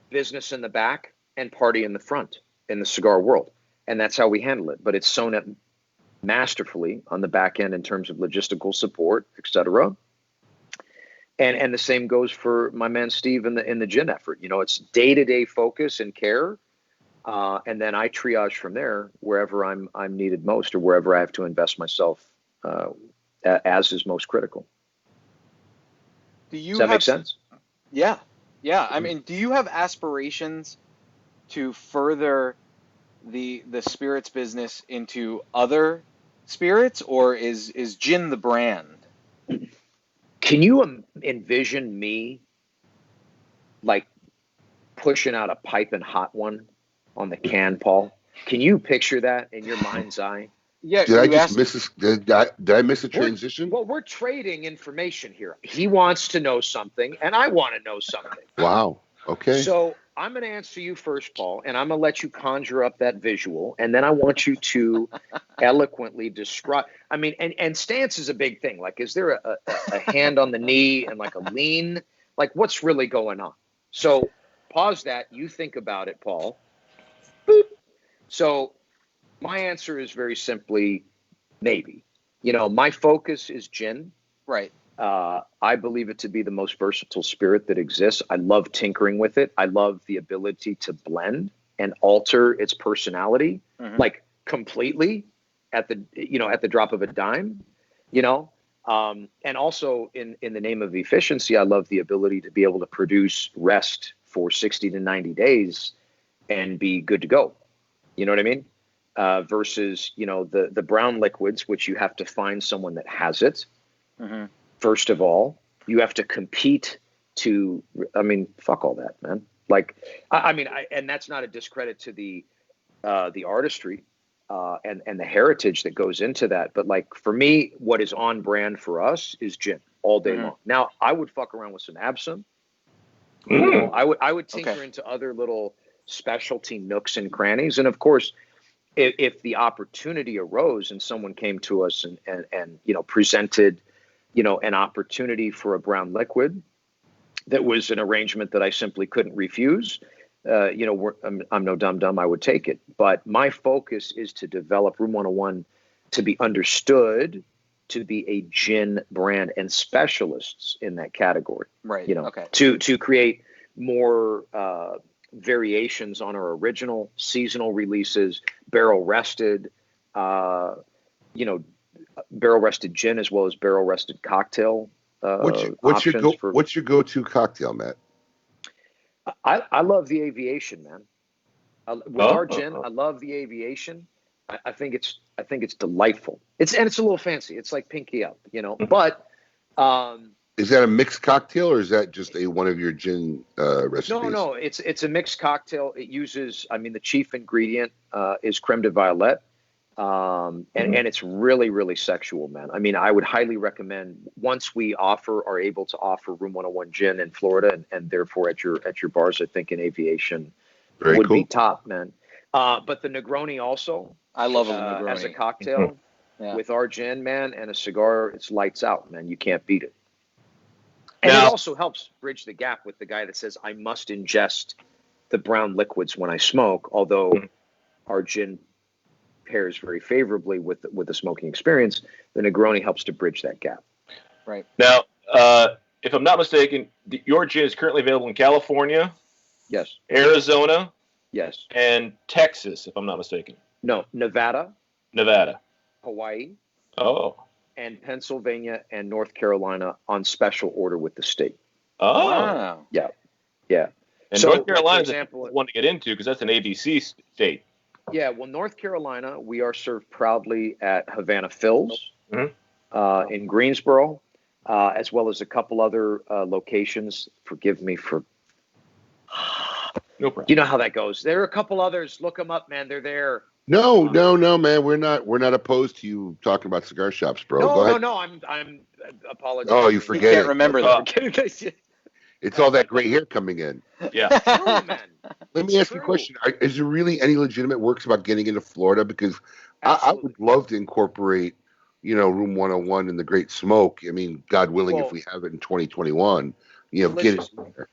business in the back and party in the front in the cigar world. And that's how we handle it. But it's sewn up masterfully on the back end in terms of logistical support, et cetera. And the same goes for my man Steve in the gin effort. It's day-to-day focus and care. And then I triage from there wherever I'm needed most, or wherever I have to invest myself as is most critical. Does that make sense? Yeah. Yeah. I mean, do you have aspirations to further the spirits business into other spirits, or is gin the brand? Can you envision me like pushing out a piping hot one on the can, Paul? Can you picture that in your mind's eye? Yeah. Did I just miss this? Did I miss a transition? We're trading information here. He wants to know something, and I want to know something. Wow. Okay. So I'm going to answer you first, Paul, and I'm going to let you conjure up that visual, and then I want you to eloquently describe. I mean, and stance is a big thing. Like, is there a hand on the knee and like a lean? Like, what's really going on? So pause that. You think about it, Paul. Boop. So my answer is very simply maybe. My focus is gin. Right. I believe it to be the most versatile spirit that exists. I love tinkering with it. I love the ability to blend and alter its personality, like completely at the drop of a dime, and also in the name of efficiency, I love the ability to be able to produce rest for 60 to 90 days and be good to go. You know what I mean? Versus, the brown liquids, which you have to find someone that has it. First of all, you have to compete fuck all that, man. Like, and that's not a discredit to the artistry and the heritage that goes into that. But like, for me, what is on brand for us is gin all day long. Now, I would fuck around with some absinthe. I would tinker into other little specialty nooks and crannies. And of course, if the opportunity arose and someone came to us and presented an opportunity for a brown liquid that was an arrangement that I simply couldn't refuse, I'm no dum-dum, I would take it. But my focus is to develop Room 101 to be understood to be a gin brand and specialists in that category. Right. Okay. To create more variations on our original seasonal releases, barrel rested, barrel rested gin as well as barrel rested cocktail. What's your go-to cocktail, Matt? I love the Aviation, man. With our gin, I love the Aviation. I think it's delightful. It's a little fancy. It's like Pinky Up, But is that a mixed cocktail or is that just one of your gin recipes? No. It's a mixed cocktail. It uses, the chief ingredient is creme de violette, and it's really, really sexual, man. I would highly recommend once we are able to offer Room 101 gin in Florida, and therefore at your bars, I think an Aviation would be top, man. But the Negroni also. I love a Negroni. As a cocktail with our gin, man, and a cigar, it's lights out, man. You can't beat it. And it also helps bridge the gap with the guy that says, I must ingest the brown liquids when I smoke, although our gin pairs very favorably with the smoking experience. The Negroni helps to bridge that gap. Right. Now, if I'm not mistaken, your gin is currently available in California. Yes. Arizona. Yes. And Texas, if I'm not mistaken. No, Nevada. Hawaii. Oh. And Pennsylvania and North Carolina on special order with the state. Oh. Wow. Yeah. And so, North Carolina is one to get into because that's an ABC state. Yeah, well, North Carolina, we are served proudly at Havana Phil's in Greensboro, as well as a couple other locations. Forgive me for... No problem. You know how that goes. There are a couple others. Look them up, man. They're there. No, man. We're not opposed to you talking about cigar shops, bro. Go ahead. No. I'm apologizing. Oh, you forget. Can't remember that. It's all that gray hair coming in. Yeah. True, man. Let me ask you a question. Is there really any legitimate works about getting into Florida? Because I would love to incorporate, Room 101 and the Great Smoke. God willing, if we have it in 2021, get it there.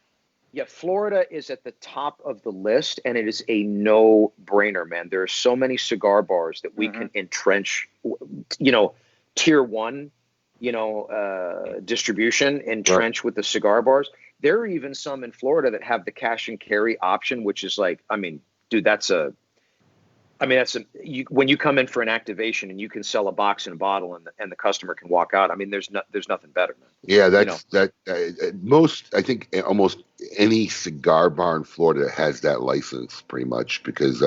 Yeah, Florida is at the top of the list, and it is a no-brainer, man. There are so many cigar bars that we can entrench, tier one, distribution, entrench with the cigar bars. There are even some in Florida that have the cash and carry option, which is like, dude, when you come in for an activation and you can sell a box and a bottle and the customer can walk out. There's nothing better, man. Yeah, I think almost any cigar bar in Florida has that license pretty much because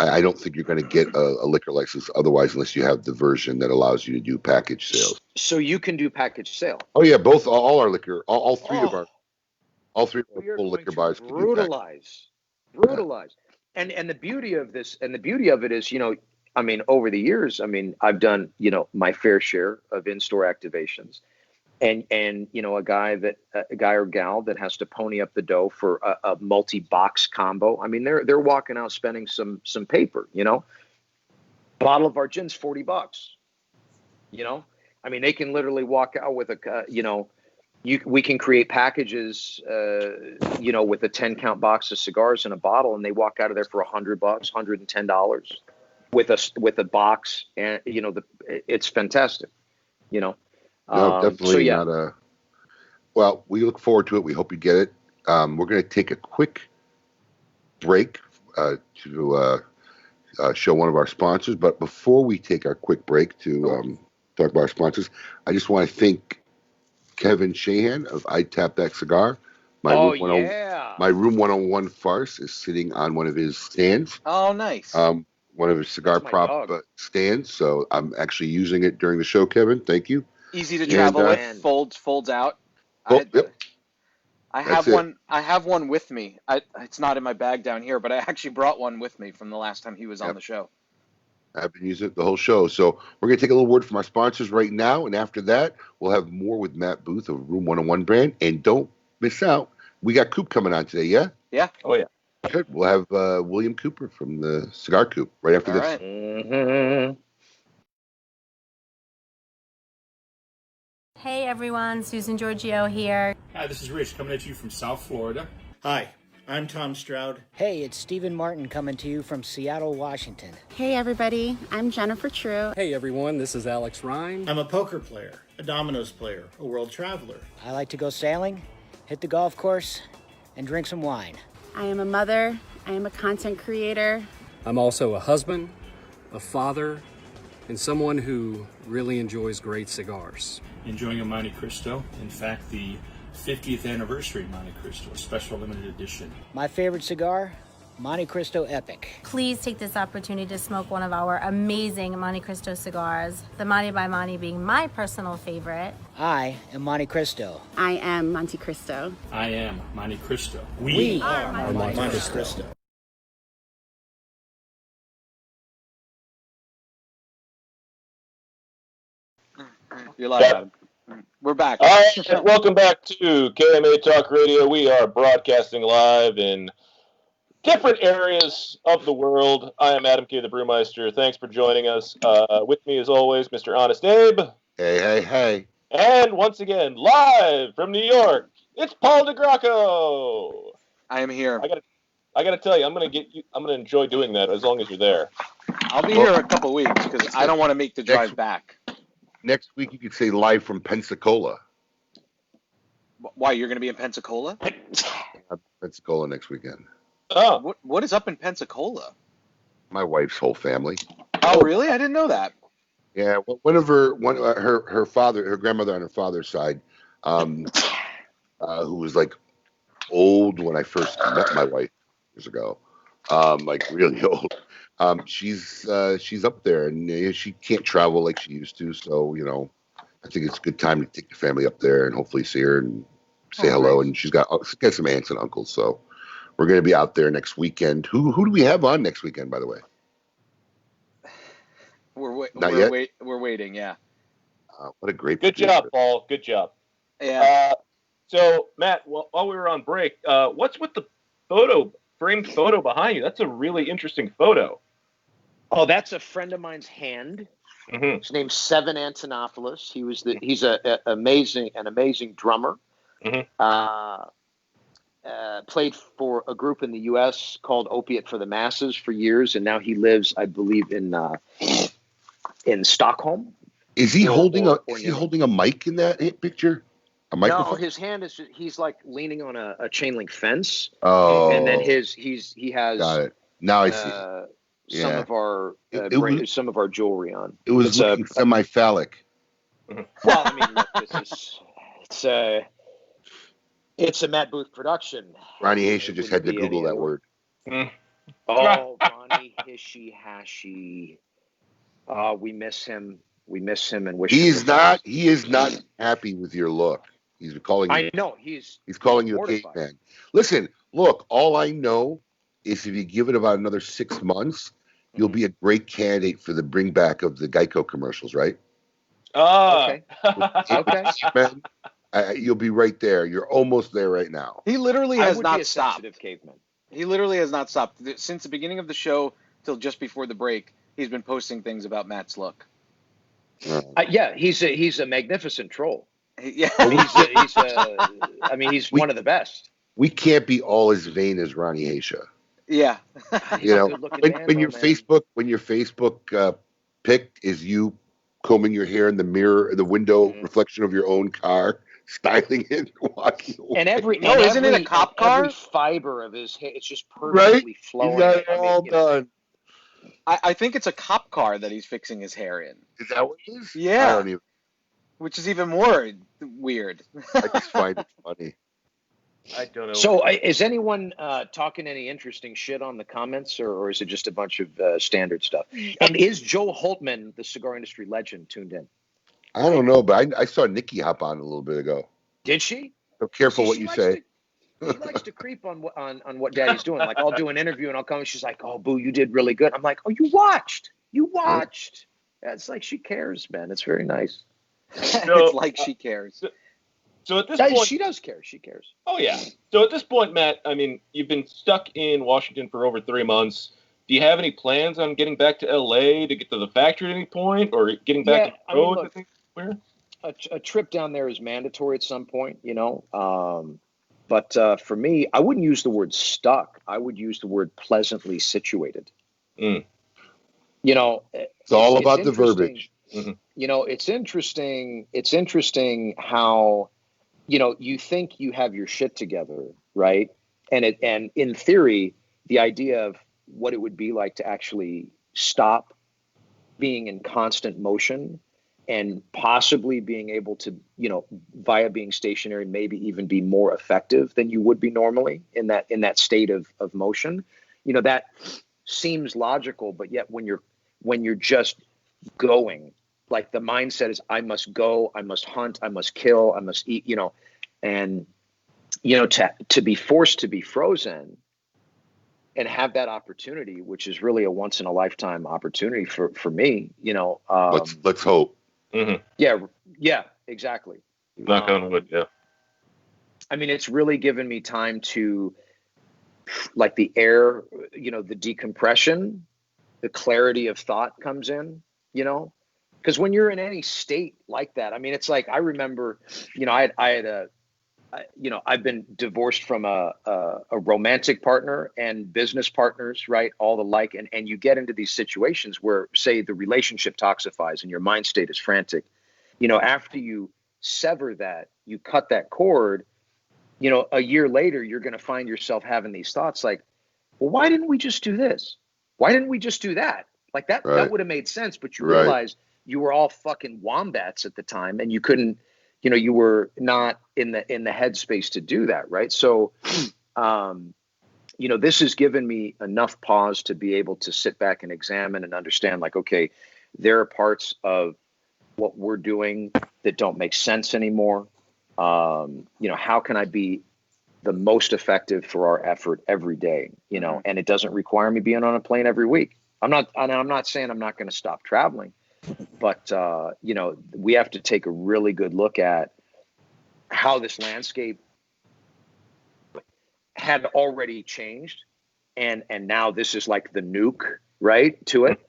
I don't think you're going to get a liquor license otherwise unless you have the version that allows you to do package sales. So you can do package sale. Oh yeah, all our liquor, all three of our full liquor bars can brutalize. And the beauty of this, and the beauty of it is, over the years, I've done, my fair share of in-store activations, and a guy or gal that has to pony up the dough for a multi-box combo. They're walking out spending some paper. Bottle of our gin's $40. They can literally walk out with we can create packages, with a 10-count box of cigars and a bottle, and they walk out of there for $100, $110 with a box, and it's fantastic. No, definitely not a. Well, we look forward to it. We hope you get it. We're going to take a quick break to show one of our sponsors, but before we take our quick break to talk about our sponsors, I just want to thank Kevin Shahan of I Tap That Cigar. My Room 101 farce is sitting on one of his stands. Oh, nice. One of his cigar prop stands. So I'm actually using it during the show, Kevin. Thank you. Easy to travel with. Folds out. I have one with me. It's not in my bag down here, but I actually brought one with me from the last time he was on the show. I've been using it the whole show. So we're going to take a little word from our sponsors right now. And after that, we'll have more with Matt Booth of Room 101 brand. And don't miss out. We got Coop coming on today, yeah? Yeah. Oh, yeah. Good. We'll have William Cooper from the Cigar Coop right after this. Right. Mm-hmm. Hey everyone, Susan Giorgio here. Hi, this is Rich coming at you from South Florida. Hi, I'm Tom Stroud. Hey, it's Stephen Martin coming to you from Seattle, Washington. Hey everybody, I'm Jennifer True. Hey everyone, this is Alex Ryan. I'm a poker player, a dominoes player, a world traveler. I like to go sailing, hit the golf course, and drink some wine. I am a mother, I am a content creator. I'm also a husband, a father, and someone who really enjoys great cigars. Enjoying a Monte Cristo. In fact, the 50th anniversary Monte Cristo, a special limited edition. My favorite cigar, Monte Cristo Epic. Please take this opportunity to smoke one of our amazing Monte Cristo cigars, the Monte by Monte being my personal favorite. I am Monte Cristo. I am Monte Cristo. I am Monte Cristo. We are Monte Cristo. You're live, Adam. We're back. All right, welcome back to KMA Talk Radio. We are broadcasting live in different areas of the world. I am Adam K. the Brewmeister. Thanks for joining us. With me, as always, Mr. Honest Abe. Hey, hey, hey. And once again, live from New York, it's Paul DeGracco. I am here. I gotta tell you, I'm gonna enjoy doing that as long as you're there. I'll be here a couple weeks because I don't want to make the drive back. Next week you could say live from Pensacola. Why, you're going to be in Pensacola? Pensacola next weekend. Oh, What is up in Pensacola? My wife's whole family. Oh, really? I didn't know that. Yeah, well, her father, her grandmother on her father's side, who was like old when I first met my wife years ago, like really old. She's up there, and she can't travel like she used to. So I think it's a good time to take the family up there and hopefully see her and say hello. Nice. And she's got some aunts and uncles, so we're going to be out there next weekend. Who do we have on next weekend, by the way? We're waiting. Yeah. What a great good job, Paul. Good job. Yeah. So Matt, while we were on break, what's with the framed photo behind you? That's a really interesting photo. Oh, that's a friend of mine's hand. Mm-hmm. His name's Seven Antonopoulos. He's an amazing drummer. Mm-hmm. Played for a group in the U.S. called Opiate for the Masses for years, and now he lives, I believe, in Stockholm. Is he holding a mic in that picture? A microphone? No, his hand is he's like leaning on a chain link fence. Oh, and then he has. Got it. Now I see. Some of our some of our jewelry on. It was looking semi-phallic. Well, I mean, look, it's a Matt Booth production. Ronnie Haysha just had to Google that word. Oh, Ronnie Hashi. Oh, we miss him. We miss him and wish. He is not happy with your look. He's calling you. I know he's calling you a caveman. Listen, look. All I know is if you give it about another 6 months, you'll be a great candidate for the bring back of the Geico commercials, right? Okay. Okay. You'll be right there. You're almost there right now. He literally has not stopped. Sensitive caveman. He literally has not stopped since the beginning of the show till just before the break. He's been posting things about Matt's look. Yeah, he's a magnificent troll. Yeah, he's one of the best. We can't be all as vain as Ronnie Haysha. Yeah, when your Facebook pic is you combing your hair in the mirror, the window reflection of your own car, styling it, walking away. And isn't it a cop car? Every fiber of his hair, it's just perfectly flowing. He's got it all done. I think it's a cop car that he's fixing his hair in. Is that what it is? Yeah. Which is even more weird. I just find it funny. I don't know. So is anyone talking any interesting shit on the comments, or is it just a bunch of standard stuff? And is Joe Holtman, the cigar industry legend, tuned in? I don't know, but I saw Nikki hop on a little bit ago. Did she? So careful what you say. She likes to creep on what Daddy's doing. Like, I'll do an interview and I'll come and she's like, "Oh, Boo, you did really good." I'm like, "Oh, you watched. Yeah, it's like she cares, man. It's very nice." It's like she cares. So at this point, she does care. She cares. Oh yeah. So at this point, Matt, I mean, you've been stuck in Washington for over 3 months. Do you have any plans on getting back to LA to get to the factory at any point, or getting back to the road? a trip down there is mandatory at some point, but for me, I wouldn't use the word stuck. I would use the word pleasantly situated. Mm. It's all about the verbiage. Mm-hmm. It's interesting. It's interesting how, you think you have your shit together, right? And in theory, the idea of what it would be like to actually stop being in constant motion and possibly being able to, via being stationary, maybe even be more effective than you would be normally in that state of motion. That seems logical, but yet when you're just going, like the mindset is, I must go, I must hunt, I must kill, I must eat, and, to be forced to be frozen and have that opportunity, which is really a once in a lifetime opportunity for me, let's hope. Mm-hmm. Yeah, exactly. Knock on wood. Yeah. I mean, it's really given me time to, like, the air, the decompression, the clarity of thought comes in, because when you're in any state like that, I mean, it's like, I remember, I've been divorced from a romantic partner and business partners, right? All the like, and you get into these situations where, say, the relationship toxifies and your mind state is frantic. After you sever that, you cut that cord, a year later, you're going to find yourself having these thoughts like, well, why didn't we just do this? Why didn't we just do that? Like that, right. That would have made sense, but you realize you were all fucking wombats at the time and you couldn't, you were not in the headspace to do that. Right. So, this has given me enough pause to be able to sit back and examine and understand, like, okay, there are parts of what we're doing that don't make sense anymore. How can I be the most effective for our effort every day, and it doesn't require me being on a plane every week. I'm not saying I'm not going to stop traveling, but, we have to take a really good look at how this landscape had already changed. And now this is like the nuke, right, to it.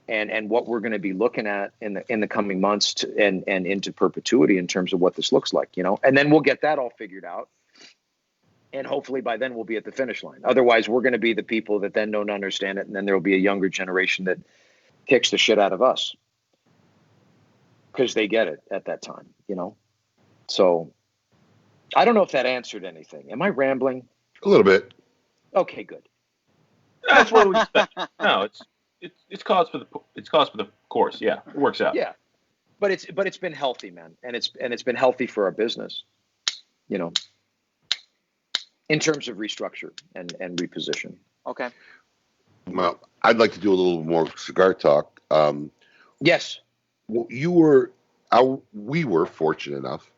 And what we're going to be looking at in the coming months and into perpetuity in terms of what this looks like, and then we'll get that all figured out. And hopefully by then we'll be at the finish line. Otherwise, we're going to be the people that then don't understand it. And then there will be a younger generation that kicks the shit out of us because they get it at that time, So I don't know if that answered anything. Am I rambling? A little bit. Okay, good. That's what we expect. No, it's cause for the course. Yeah, it works out. Yeah, but it's been healthy, man, and it's been healthy for our business, in terms of restructure and reposition. Okay. Well, I'd like to do a little more cigar talk. Yes. We were fortunate enough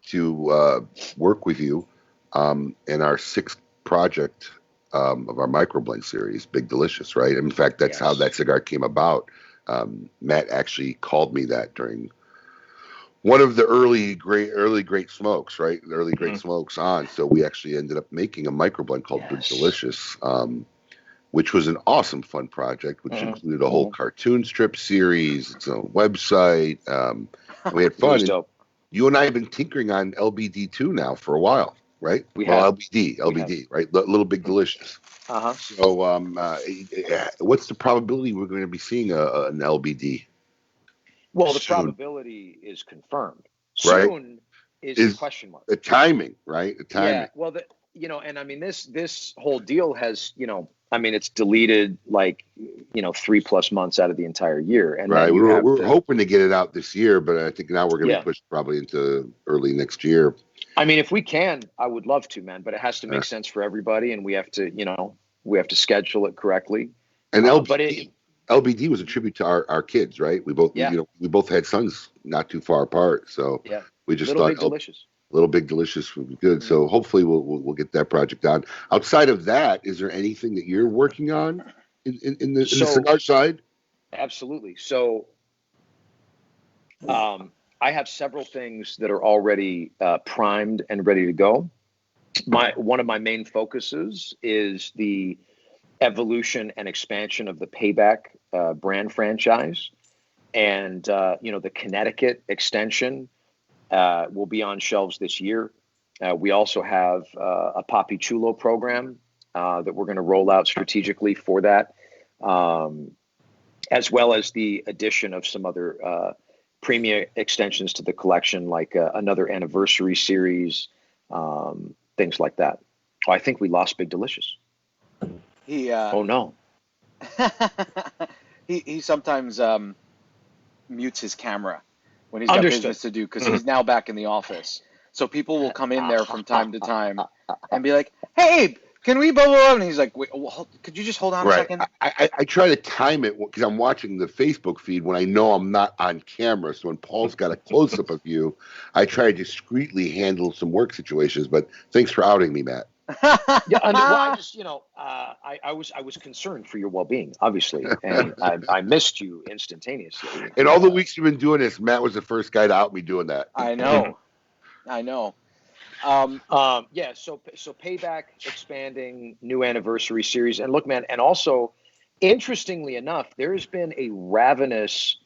to work with you in our 6th project of our microblend series, Big Delicious, right? In fact, that's how that cigar came about. Matt actually called me that during one of the early great smokes, right? The early great smokes on. So we actually ended up making a microblend called Big Delicious, which was an awesome, fun project, which included a whole cartoon strip series, its own website. And we had fun. And you and I have been tinkering on LBD2 now for a while, right? LBD, right? Little Big Delicious. Uh-huh. So what's the probability we're going to be seeing an LBD? Well, the soon? Probability is confirmed. Right. Soon is a question mark. The timing, right? The timing. Yeah. Well, and I mean, this whole deal has, it's deleted 3+ months out of the entire year. And right. We're hoping to get it out this year, but I think now we're going to be pushed probably into early next year. I mean, if we can, I would love to, man, but it has to make sense for everybody, and we have to schedule it correctly. And LBD was a tribute to our kids, right? We both had sons not too far apart, so we just thought Little Big Delicious would be good. Mm-hmm. So hopefully we'll get that project on. Outside of that, is there anything that you're working on in the cigar side? Absolutely. So I have several things that are already primed and ready to go. One of my main focuses is the evolution and expansion of the Payback brand franchise, and the Connecticut extension will be on shelves this year. We also have a Papi Chulo program that we're going to roll out strategically for that, as well as the addition of some other premium extensions to the collection, like another anniversary series, things like that. Oh, I think we lost Big Delicious. Oh no. he sometimes mutes his camera when he's got Understood. business to do, because he's now back in the office. So people will come in there from time to time and be like, "Hey, can we blah, blah, blah?" And he's like, "Wait, well, could you just hold on a second?" I try to time it because I'm watching the Facebook feed when I know I'm not on camera. So when Paul's got a close-up of you, I try to discreetly handle some work situations. But thanks for outing me, Matt. Yeah, I just, I was concerned for your well-being, obviously, and I missed you instantaneously. In all the weeks you've been doing this, Matt was the first guy to out me doing that. I know. Yeah. So Payback expanding, new anniversary series, and look, man, and also, interestingly enough, there has been a ravenous,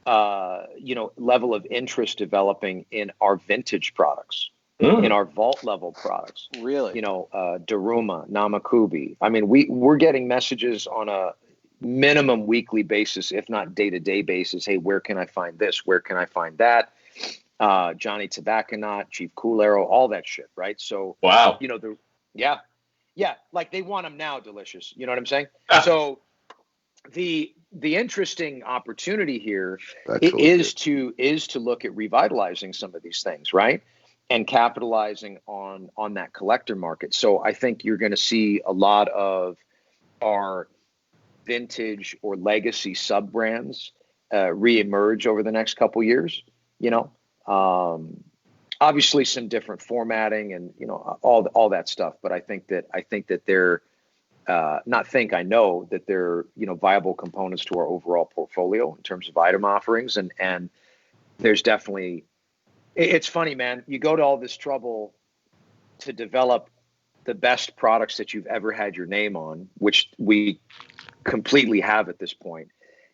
level of interest developing in our vintage products. In our vault level products. Really? Daruma, Namakubi. I mean, we're getting messages on a minimum weekly basis, if not day-to-day basis. Hey, where can I find this? Where can I find that? Johnny Tobacconut, Chief Cool Arrow, all that shit, right? So, wow. Yeah, like they want them now, Delicious. You know what I'm saying? So the interesting opportunity here is to look at revitalizing some of these things, right? And capitalizing on that collector market. So I think you're going to see a lot of our vintage or legacy sub brands reemerge over the next couple years. Obviously some different formatting and all that stuff. But I think that they're I know that they're viable components to our overall portfolio in terms of item offerings. And there's definitely. It's funny, man. You go to all this trouble to develop the best products that you've ever had your name on, which we completely have at this point.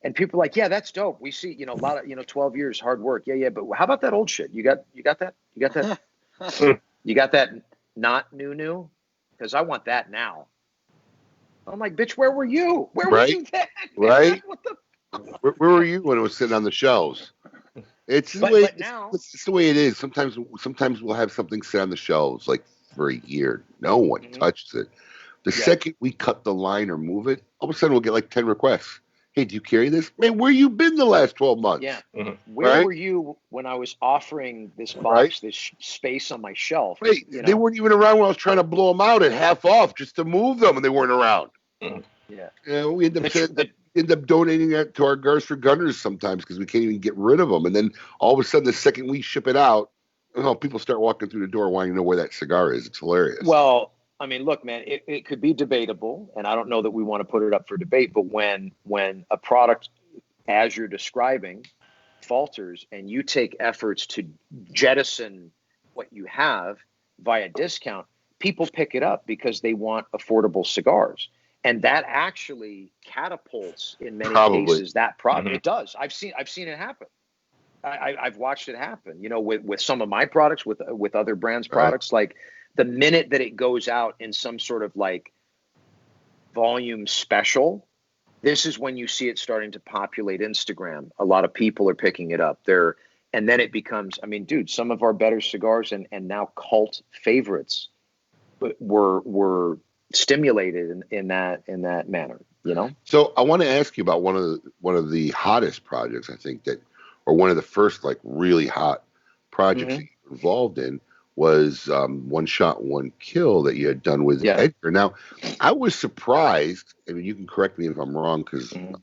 And people are like, yeah, that's dope. We see, a lot of, 12 years hard work. Yeah. But how about that old shit? You got that? You got that? You got that not new? Because I want that now. I'm like, bitch, where were you? Where were you then? Right? What the? Where were you when it was sitting on the shelves? It's the way it's the way it is. Sometimes we'll have something sit on the shelves like for a year. No one touches it. The second we cut the line or move it, all of a sudden we'll get like 10 requests. Hey, do you carry this? Man, where you been the last 12 months? Yeah. Where were you when I was offering this box, this space on my shelf? Wait, they weren't even around when I was trying to blow them out at half off just to move them, and they weren't around. Yeah. We end up donating that to our Guards for Gunners sometimes because we can't even get rid of them. And then all of a sudden, the second we ship it out, people start walking through the door wanting to know where that cigar is. It's hilarious. Well, I mean, look, man, it could be debatable, and I don't know that we want to put it up for debate, but when a product, as you're describing, falters and you take efforts to jettison what you have via discount, people pick it up because they want affordable cigars. And that actually catapults in many cases that product. It does. I've seen it happen. I've watched it happen. With some of my products, with other brands' products. Like the minute that it goes out in some sort of like volume special, this is when you see it starting to populate Instagram. A lot of people are picking it up there, and then it becomes. I mean, dude, some of our better cigars and now cult favorites were stimulated in that manner, So I want to ask you about one of the hottest projects, I think or one of the first like really hot projects that you were involved in was One Shot, One Kill that you had done with Edgar. Now, I was surprised. I mean, you can correct me if I'm wrong because a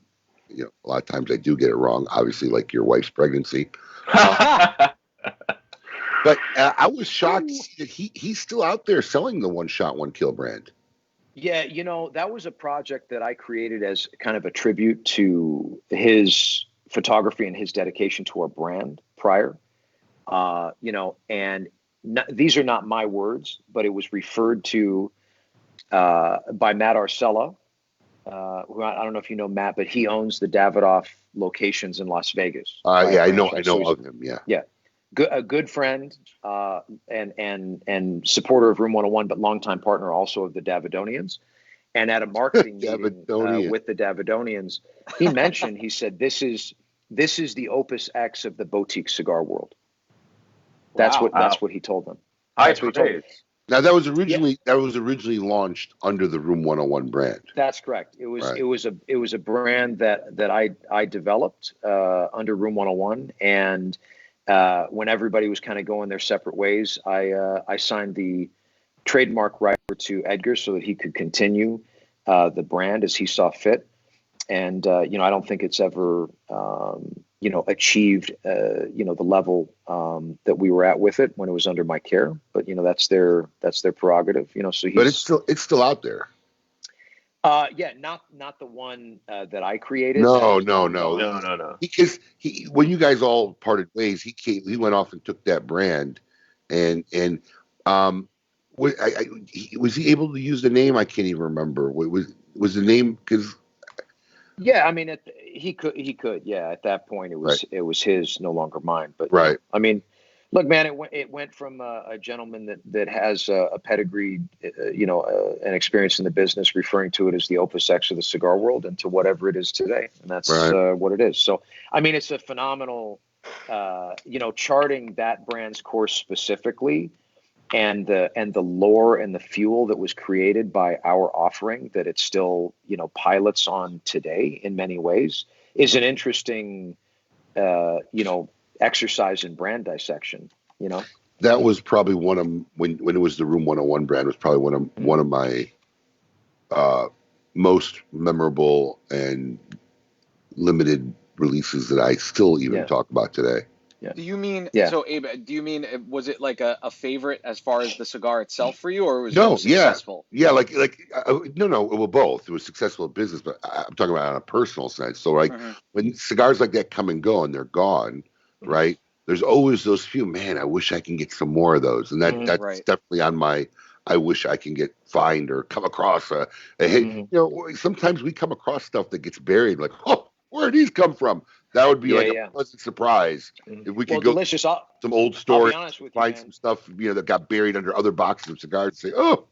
lot of times I do get it wrong. Obviously, like your wife's pregnancy. But I was shocked that he's still out there selling the One Shot, One Kill brand. Yeah, that was a project that I created as kind of a tribute to his photography and his dedication to our brand prior. And these are not my words, but it was referred to by Matt Arcella, who I don't know if you know Matt, but he owns the Davidoff locations in Las Vegas. I know of him. Yeah. Yeah. a good friend and supporter of Room 101, but longtime partner also of the Davidonians. And at a marketing meeting with the Davidonians, he mentioned, he said, this is the Opus X of the boutique cigar world. That's what he told them. That's what he told them. Now that was originally launched under the Room 101 brand. That's correct. It was a brand that I developed under Room 101, and when everybody was kind of going their separate ways, I signed the trademark right to Edgar so that he could continue the brand as he saw fit. And I don't think it's ever achieved the level that we were at with it when it was under my care. But that's their prerogative. So but it's still out there. Not the one that I created. No. Because when you guys all parted ways, he went off and took that brand, and was he able to use the name? I can't even remember. Was the name because? Yeah, I mean, he could. Yeah, at that point, it was his, no longer mine. But right. I mean, look, man, it went from a gentleman that has a pedigree, an experience in the business, referring to it as the Opus X of the cigar world, into whatever it is today, and that's what it is. So, I mean, it's a phenomenal, charting that brand's course specifically. And the lore and the fuel that was created by our offering that it still, pilots on today in many ways is an interesting, exercise in brand dissection, That was probably one of, when it was the Room 101 brand, was probably one of my most memorable and limited releases that I still even talk about today. Yeah. Do you mean so, Abe? Do you mean was it like a favorite as far as the cigar itself for you, or was it successful? No, it was both. It was successful business, but I'm talking about on a personal sense. So, when cigars like that come and go and they're gone, right? There's always those few. Man, I wish I can get some more of those, and that's definitely on my. I wish I can find or come across a hit. Sometimes we come across stuff that gets buried. Like, oh, where did these come from? That would be a pleasant surprise if we could go delicious. Some old story, find you, some stuff that got buried under other boxes of cigars. And say, oh,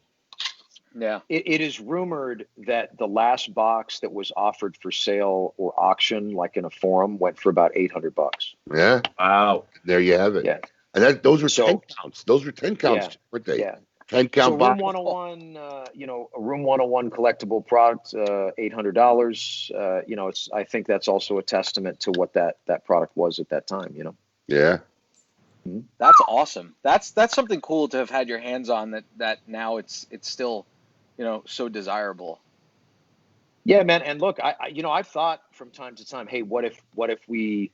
yeah. It is rumored that the last box that was offered for sale or auction, like in a forum, went for about $800. Yeah. Wow. There you have it. Yeah. And those were 10 counts. Those were 10 counts, weren't they? Yeah. 10 count Room box. 101, a Room 101 collectible product, $800. I think that's also a testament to what that product was at that time. Yeah. Mm-hmm. That's awesome. That's something cool to have had your hands on. That now it's still, so desirable. Yeah, man. And look, I've thought from time to time, hey, what if we,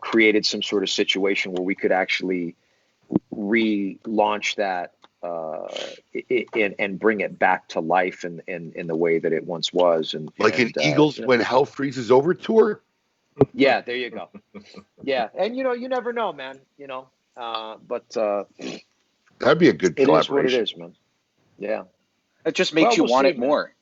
created some sort of situation where we could actually relaunch that. And bring it back to life in the way that it once was, and an Eagles when hell freezes over tour. Yeah, there you go. Yeah, and you never know, man. But that'd be a good collaboration. It is what it is, man. Yeah, it just makes you want it more,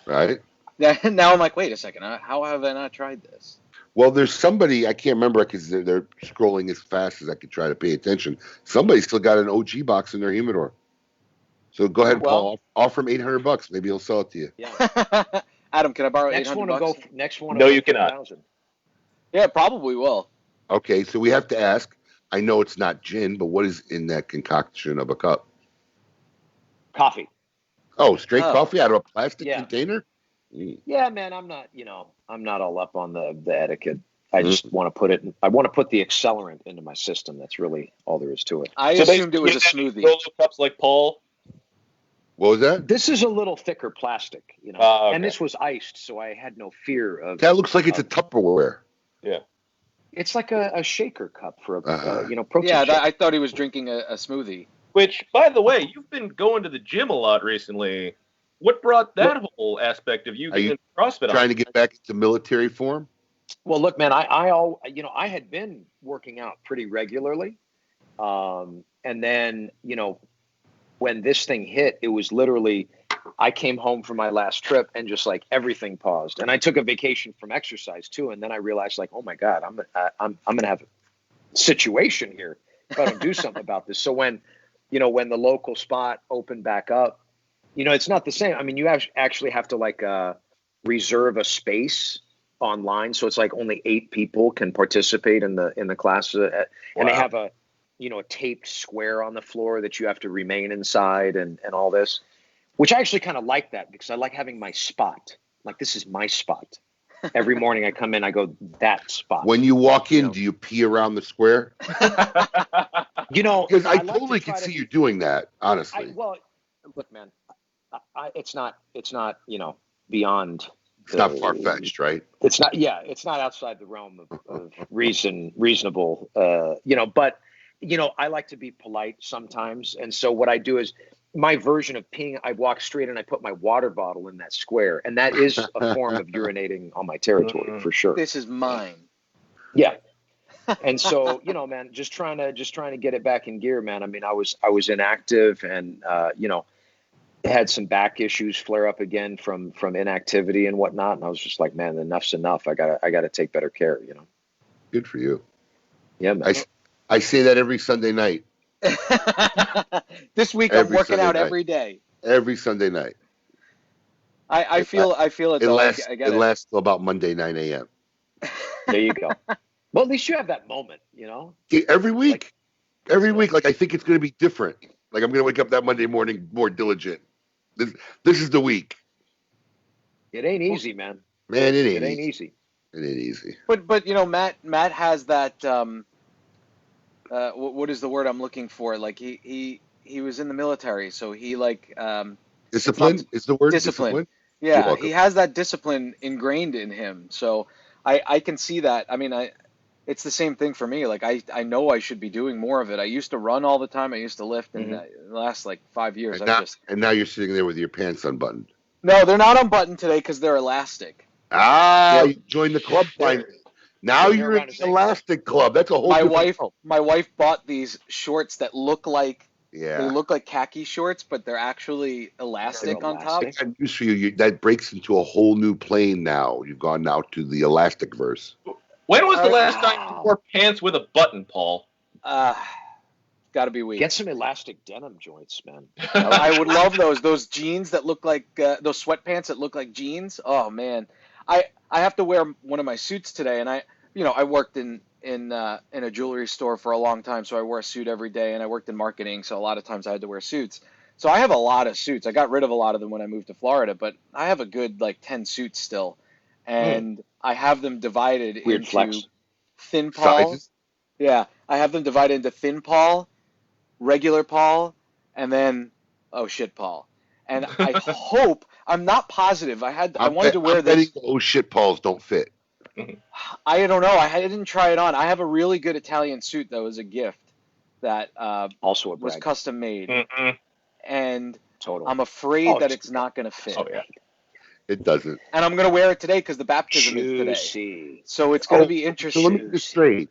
right? Yeah. Now I'm like, wait a second, how have I not tried this? Well, there's somebody, I can't remember because they're scrolling as fast as I could try to pay attention. Somebody's still got an OG box in their humidor. So go ahead, Paul. Offer him $800. Maybe he'll sell it to you. Yeah. Adam, can I borrow $800? Next one. No, you cannot. 1,000. Yeah, probably will. Okay, so we have to ask. I know it's not gin, but what is in that concoction of a cup? Coffee. Oh, straight coffee out of a plastic container? Yeah, man, I'm not all up on the etiquette. I just want to put it. I want to put the accelerant into my system. That's really all there is to it. I assumed it was a smoothie. Cups like Paul. What was that? This is a little thicker plastic, okay. And this was iced, so I had no fear of. That looks like it's a Tupperware. Yeah. It's like a shaker cup for a protein. Yeah, shake. I thought he was drinking a smoothie. Which, by the way, you've been going to the gym a lot recently. What brought that whole aspect of you getting into CrossFit? Trying to get back into military form? Well, look, man, I had been working out pretty regularly, and then when this thing hit, it was literally I came home from my last trip and just like everything paused, and I took a vacation from exercise too, and then I realized like, oh my God, I'm gonna have situation here if I don't do something about this. So when the local spot opened back up, it's not the same. I mean, you actually have to like reserve a space online, so it's like only 8 people can participate in the class, and they have a taped square on the floor that you have to remain inside and all this, which I actually kind of like that because I like having my spot. Like, this is my spot. Every morning I come in, I go, that spot. When you walk in, do you pee around the square? Because I totally can see you doing that, honestly. Look, man, it's not beyond. It's not far-fetched, right? It's not. Yeah, it's not outside the realm of reasonable. But I like to be polite sometimes, and so what I do is my version of peeing. I walk straight and I put my water bottle in that square, and that is a form of urinating on my territory for sure. This is mine. Yeah. And so, man, just trying to get it back in gear, man. I mean, I was inactive and, had some back issues flare up again from inactivity and whatnot. And I was just like, man, enough's enough. I gotta take better care, Good for you. Yeah, man. I say that every Sunday night. This week I'm working out every day. Every Sunday night. I feel it. It lasts till about Monday 9 a.m. There you go. Well, at least you have that moment, Every week. Like, I think it's going to be different. Like, I'm going to wake up that Monday morning more diligent. This is the week. It ain't easy, man. Man, it ain't easy. It ain't easy. But Matt has that. What is the word I'm looking for? Like he was in the military, so he like discipline is the word. Discipline. Yeah, he has that discipline ingrained in him. So I can see that. I mean, it's the same thing for me. Like I know I should be doing more of it. I used to run all the time. I used to lift, and the last like 5 years, and now you're sitting there with your pants unbuttoned. No, they're not unbuttoned today because they're elastic. You joined the club finally. Now you're in the elastic club. That's a whole. My wife bought these shorts that look like they look like khaki shorts, but they're actually elastic on top. I got news for you. That breaks into a whole new plane now. You've gone now to the elastic verse. When was the last time you wore pants with a button, Paul? Got to be weak. Get some elastic denim joints, man. I would love those jeans that look like those sweatpants that look like jeans. Oh man, I have to wear one of my suits today, and I worked in a jewelry store for a long time, so I wore a suit every day, and I worked in marketing, so a lot of times I had to wear suits. So I have a lot of suits. I got rid of a lot of them when I moved to Florida, but I have a good like 10 suits still, and I have them divided into thin Paul. Sizes? Yeah, I have them divided into thin Paul, regular Paul, and then shit Paul. And I hope, I'm not positive. I wanted to wear this. Shit Pauls don't fit. I don't know. I didn't try it on. I have a really good Italian suit that was a gift that also was custom made, and total. I'm afraid that it's not going to fit. Oh yeah, it doesn't. And I'm going to wear it today because the baptism is today. So it's going to be interesting. So let me get this straight.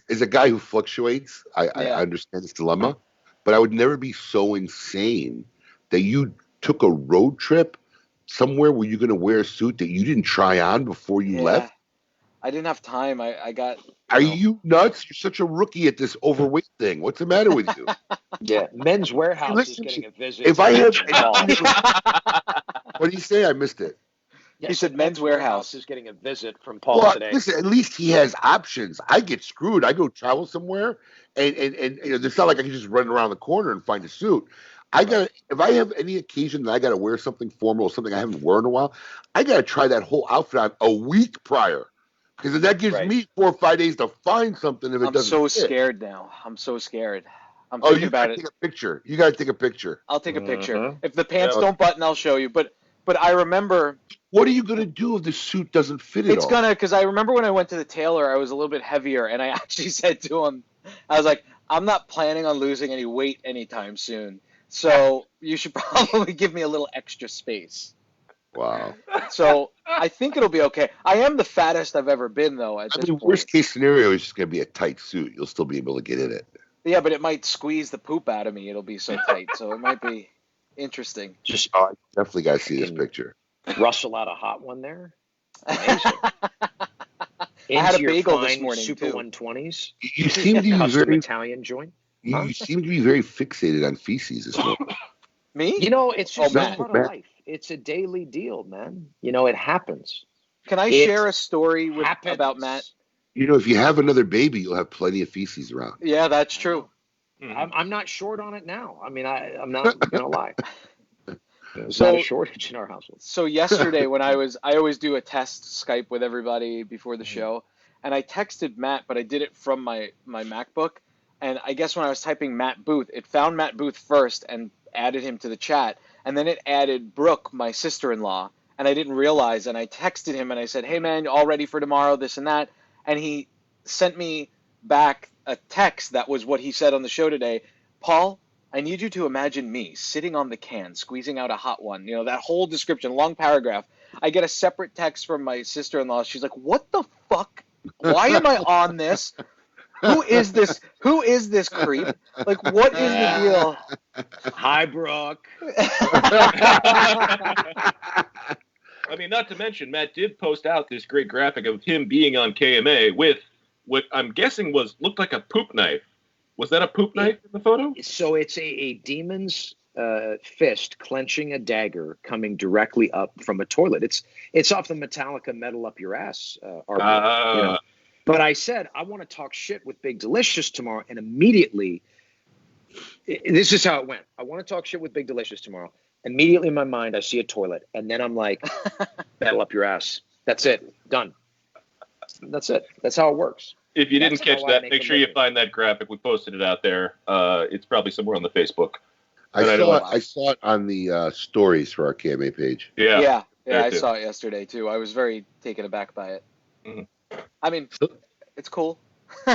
As a guy who fluctuates, I understand this dilemma, but I would never be so insane that you took a road trip somewhere where you're going to wear a suit that you didn't try on before you left. I didn't have time. I got. Are you nuts? You're such a rookie at this overweight thing. What's the matter with you? Yeah, Men's Warehouse is getting a visit. If I have, what did he say? I missed it. Yes, he said Men's Warehouse is getting a visit from Paul today. Listen, at least he has options. I get screwed. I go travel somewhere, and it's not like I can just run around the corner and find a suit. If I have any occasion that I got to wear something formal or something I haven't worn in a while, I got to try that whole outfit on a week prior. Because that gives me 4 or 5 days to find something if it doesn't fit. I'm so scared now. I'm so scared. I'm thinking about it. Take a picture. You got to take a picture. I'll take a picture. If the pants don't button, I'll show you. But I remember. What are you going to do if the suit doesn't fit at all? Because I remember when I went to the tailor, I was a little bit heavier, and I actually said to him, I was like, I'm not planning on losing any weight anytime soon. So you should probably give me a little extra space. Wow. So I think it'll be okay. I am the fattest I've ever been, though. Worst case scenario is just going to be a tight suit. You'll still be able to get in it. Yeah, but it might squeeze the poop out of me. It'll be so tight. So it might be interesting. I definitely got to see this picture. Rustle out a hot one there. Amazing. Into I had a your bagel fine this morning Super too. 120s. You seem to be Custom very Italian joint. you seem to be very fixated on feces this morning. Me? You know, it's just Matt. part of life. It's a daily deal, man. You know, it happens. Can I share a story about Matt? You know, if you have another baby, you'll have plenty of feces around. Yeah, that's true. I'm not short on it now. I mean, I'm not gonna lie. There's So- not a shortage in our household. So yesterday when I always do a test Skype with everybody before the show, and I texted Matt, but I did it from my MacBook, and I guess when I was typing Matt Booth, it found Matt Booth first and added him to the chat, and then it added Brooke, my sister-in-law, and I didn't realize, and I texted him and I said, hey man, all ready for tomorrow, this and that, and he sent me back a text that was what he said on the show today. Paul, I need you to imagine me sitting on the can, squeezing out a hot one. You know, that whole description, long paragraph. I get a separate text from my sister-in-law. She's like, what the fuck? Why am I on this? Who is this? Who is this creep? Like, what is the deal? Hi, Brooke. I mean, not to mention, Matt did post out this great graphic of him being on KMA with what I'm guessing looked like a poop knife. Was that a poop knife in the photo? So it's a demon's fist clenching a dagger coming directly up from a toilet. It's off the Metallica Metal Up Your Ass artwork. You know? But I said, I want to talk shit with Big Delicious tomorrow, and immediately, this is how it went. I want to talk shit with Big Delicious tomorrow. Immediately in my mind, I see a toilet, and then I'm like, Metal Up Your Ass. That's it. Done. That's it. That's how it works. If you didn't That's catch how I that, make make a sure you living. find that graphic. We posted it out there. It's probably somewhere on the Facebook. I saw it on the stories for our KMA page. Yeah, There I too. saw it yesterday too. I was very taken aback by it. Mhm. I mean, it's cool.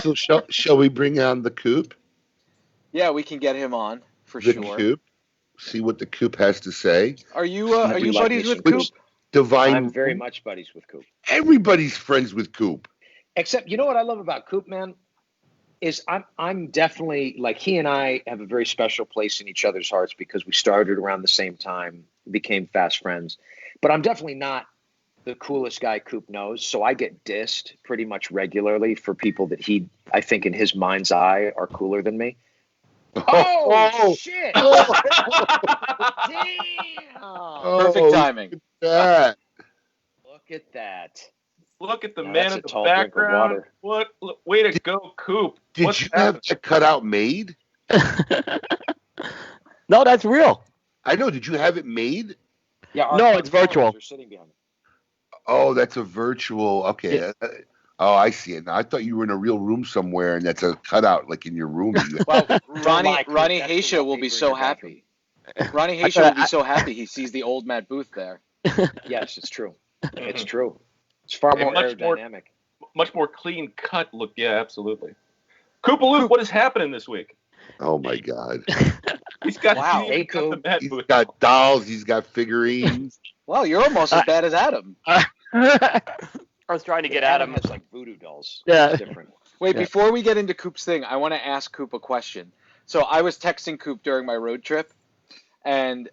So shall we bring on the Coop? Yeah, we can get him on for The sure. Coop. See what the Coop has to say. Are you I do like buddies me with some Coop? Which divine. I'm very much buddies with Coop. Everybody's friends with Coop. Except, you know what I love about Coop, man? Is I'm definitely, like, he and I have a very special place in each other's hearts because we started around the same time, became fast friends. But I'm definitely not the coolest guy Coop knows. So I get dissed pretty much regularly for people that I think in his mind's eye are cooler than me. Oh, shit. Damn. Perfect timing. Yeah. Look at that. Look at the Now man that's in a the tall drink of background. water. Way to go, Coop. Did What's you have happening? that cutout made? No, that's real. I know. Did you have it made? Yeah, No, it's virtual. Are sitting behind me. Oh, that's a virtual. Okay. Oh, I see it now. I thought you were in a real room somewhere, and that's a cutout, like in your room. Well, lie, Coop. Ronnie That's the Haysha will be wallpaper in so your happy. Ronnie Haysha will be so happy he sees the old Matt Booth there. Yes, it's true. It's true. It's far more aerodynamic. Much more clean cut look. Yeah, absolutely. Koopaloop, what is happening this week? Oh my God. He's got, Wow. he's got the Matt He's Booth. got dolls. He's got figurines. Well, you're almost as bad as Adam. I was trying to get Adam Adam. has like voodoo dolls. Yeah. It's different. Wait, before we get into Coop's thing, I want to ask Coop a question. So I was texting Coop during my road trip, and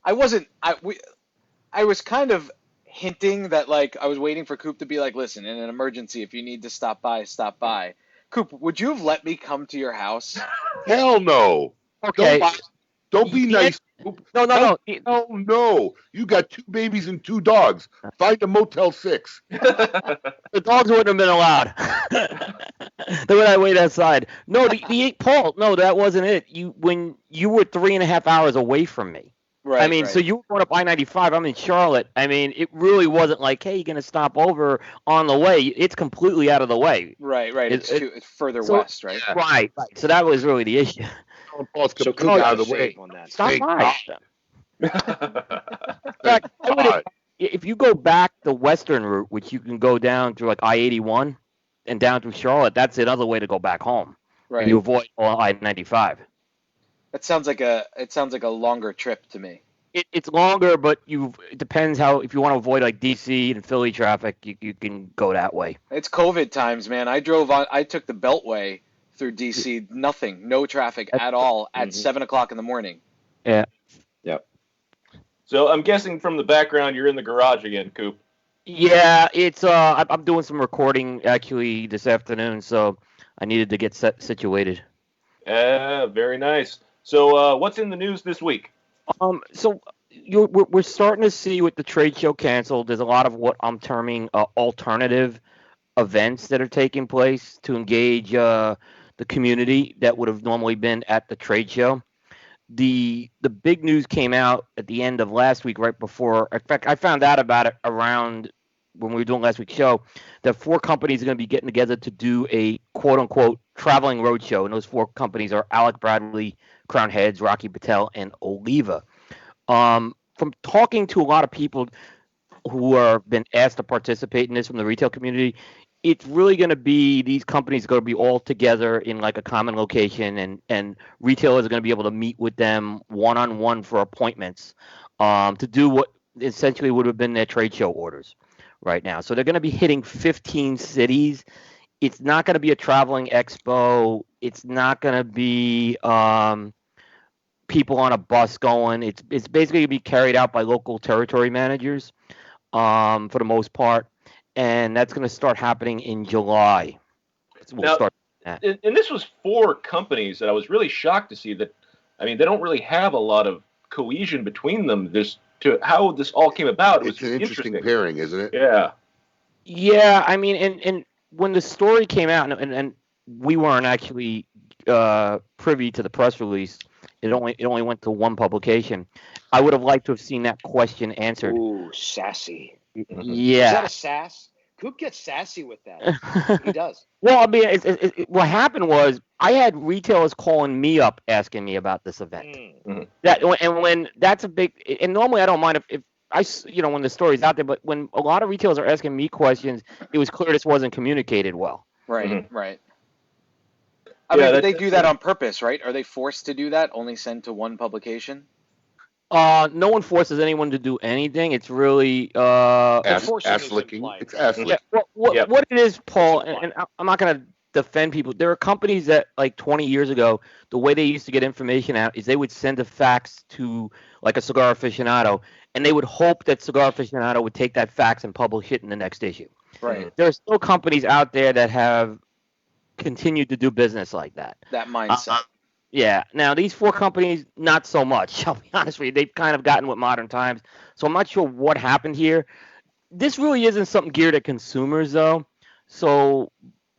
I was kind of hinting that, like, I was waiting for Coop to be like, listen, in an emergency, if you need to stop by, stop by. Coop, would you have let me come to your house? Hell no. Okay. Don't be nice. No. No. You got 2 babies and 2 dogs. Find a Motel 6. The dogs wouldn't have been allowed. They would have waited outside. No, Paul. No, that wasn't it. When you were 3.5 hours away from me. Right. I mean, right. so you were going up I-95. I'm in Charlotte. I mean, it really wasn't like, hey, you're going to stop over on the way. It's completely out of the way. Right. It's further so- west, right? Right. So that was really the issue. Paul's So completely Coop out got of the way. on that. Stop Thank by. In fact, God. if you go back the western route, which you can go down through like I-81 and down through Charlotte, that's another way to go back home. Right. And you avoid all I-95. It sounds like a longer trip to me. It's longer, but it depends if you want to avoid like DC and Philly traffic, you can go that way. It's COVID times, man. I took the Beltway through DC, no traffic at all at 7 o'clock in the morning. Yeah. Yep. So I'm guessing from the background you're in the garage again, Coop. Yeah, it's I'm doing some recording actually this afternoon, so I needed to get situated. Very nice. So, what's in the news this week? So we're starting to see with the trade show canceled. There's a lot of what I'm terming alternative events that are taking place to engage the community that would have normally been at the trade show. The big news came out at the end of last week, right before. In fact, I found out about it around when we were doing last week's show. That 4 companies are going to be getting together to do a quote unquote traveling roadshow, and those 4 companies are Alec Bradley, Crown Heads, Rocky Patel, and Oliva. From talking to a lot of people who are been asked to participate in this from the retail community, it's really going to be these companies are going to be all together in like a common location, and retailers are going to be able to meet with them one-on-one for appointments to do what essentially would have been their trade show orders right now. So they're going to be hitting 15 cities. It's not going to be a traveling expo. It's not going to be people on a bus going. It's basically going to be carried out by local territory managers for the most part. And that's going to start happening in July. We'll start that. And this was 4 companies that I was really shocked to see that. I mean, they don't really have a lot of cohesion between them. To how this all came about. It's an interesting pairing, isn't it? Yeah. Yeah, I mean, and when the story came out, and we weren't actually privy to the press release. It only went to one publication. I would have liked to have seen that question answered. Ooh, sassy. Yeah. Is that a sass? Coop gets sassy with that. He does. Well, I mean, what happened was I had retailers calling me up asking me about this event. Mm-hmm. When that's a big, and normally I don't mind if I, when the story's out there, but when a lot of retailers are asking me questions, it was clear this wasn't communicated well. Right, Mm-hmm. right. I mean, they do that on purpose, right? Are they forced to do that? Only send to one publication? No one forces anyone to do anything. It's really ass licking. It's ass licking. Yeah, what it is, Paul, and I'm not going to defend people. There are companies that, like 20 years ago, the way they used to get information out is they would send a fax to like a Cigar Aficionado, and they would hope that Cigar Aficionado would take that fax and publish it in the next issue. Right. There are still companies out there that have continued to do business like that. That mindset. Yeah. Now, these 4 companies, not so much. I'll be honest with you. They've kind of gotten with modern times. So I'm not sure what happened here. This really isn't something geared at consumers, though. So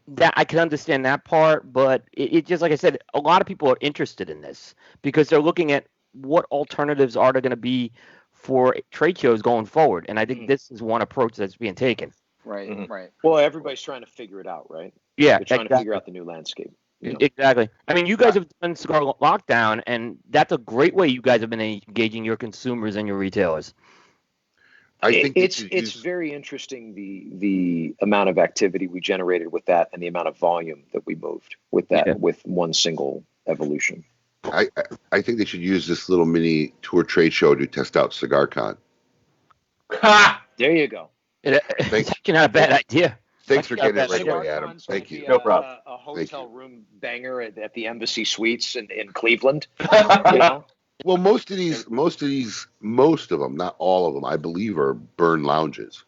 that I can understand that part. But it just, like I said, a lot of people are interested in this because they're looking at what alternatives are there going to be for trade shows going forward. And I think this is one approach that's being taken. Right, right. Well, everybody's trying to figure it out, right? Yeah. They're trying to figure out the new landscape. Exactly. I mean, you guys have done Cigar Lockdown, and that's a great way you guys have been engaging your consumers and your retailers. I think it's very interesting the amount of activity we generated with that and the amount of volume that we moved with that with one single evolution. I think they should use this little mini tour trade show to test out CigarCon. There you go. It's actually not a bad idea. Thanks for getting it right away, Adam. Thank you. No problem. A hotel room banger at the Embassy Suites in Cleveland. Well, most of them, not all of them, I believe, are burn lounges.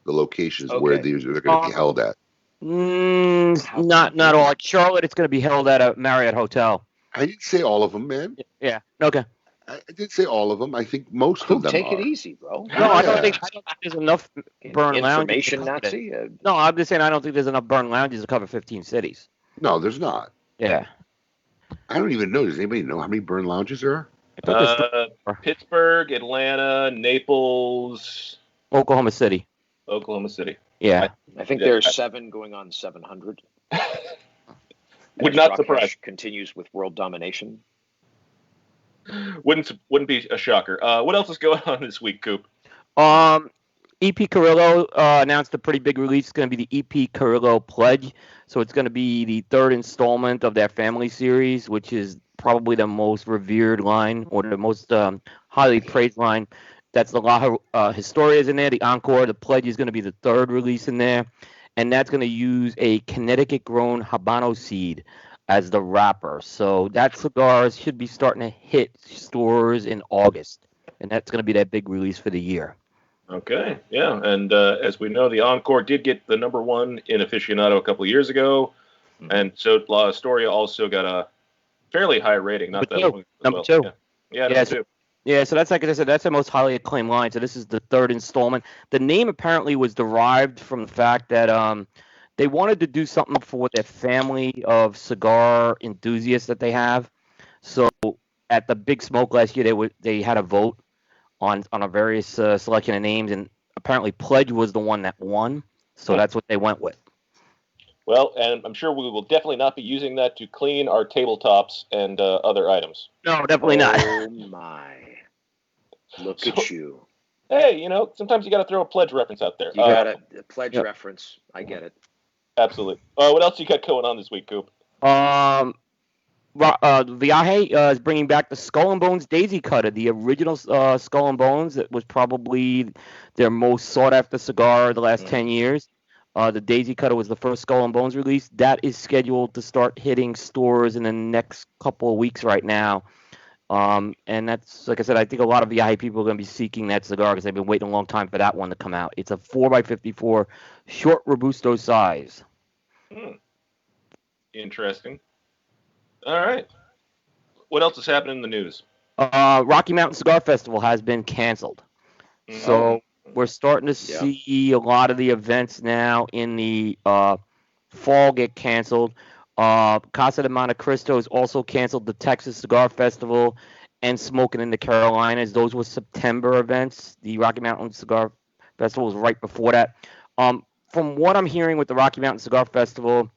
The locations where they're going to be held at. Not all. Like Charlotte, it's going to be held at a Marriott hotel. I didn't say all of them, man. Yeah. Okay. I did say all of them. I think most of them. Take it easy, bro. No, I don't think there's enough burn lounges. Information Nazi. No, I'm just saying I don't think there's enough burn lounges to cover 15 cities. No, there's not. Yeah. I don't even know. Does anybody know how many burn lounges there are? Pittsburgh, Atlanta, Naples, Oklahoma City. Yeah. I think there's 7 going on 700. Would not surprise. Continues with world domination. Wouldn't be a shocker. What else is going on this week, Coop? EP Carrillo announced a pretty big release. It's going to be the EP Carrillo Pledge. So it's going to be the 3rd installment of their family series, which is probably the most revered line or the most highly praised line. That's the La Historia is in there, the Encore. The Pledge is going to be the 3rd release in there. And that's going to use a Connecticut-grown Habano seed as the wrapper. So that cigar should be starting to hit stores in August. And that's going to be that big release for the year. Okay, yeah, and as we know, the Encore did get the #1 in aficionado a couple of years ago, and so La Astoria also got a fairly high rating. Not that long. Number two. Yeah, number two. Yeah, so that's like I said, that's the most highly acclaimed line. So this is the third installment. The name apparently was derived from the fact that they wanted to do something for their family of cigar enthusiasts that they have. So at the Big Smoke last year, they had a vote on a various selection of names, and apparently Pledge was the one that won. So that's what they went with. Well, and I'm sure we will definitely not be using that to clean our tabletops and other items. No, definitely not. Oh my! Look at you. Hey, sometimes you got to throw a Pledge reference out there. You got a Pledge reference. I get it. Absolutely. What else you got going on this week, Coop? Viaje is bringing back the Skull and Bones Daisy Cutter, the original Skull and Bones that was probably their most sought-after cigar the last 10 years. The Daisy Cutter was the first Skull and Bones release. That is scheduled to start hitting stores in the next couple of weeks right now. And that's, like I said, I think a lot of Viaje people are going to be seeking that cigar because they've been waiting a long time for that one to come out. It's a 4x54 short Robusto size. Interesting. All right. What else is happening in the news? Rocky Mountain Cigar Festival has been canceled. So we're starting to see a lot of the events now in the fall get canceled. Casa de Monte Cristo has also canceled the Texas Cigar Festival and Smoking in the Carolinas. Those were September events. The Rocky Mountain Cigar Festival was right before that. From what I'm hearing with the Rocky Mountain Cigar Festival,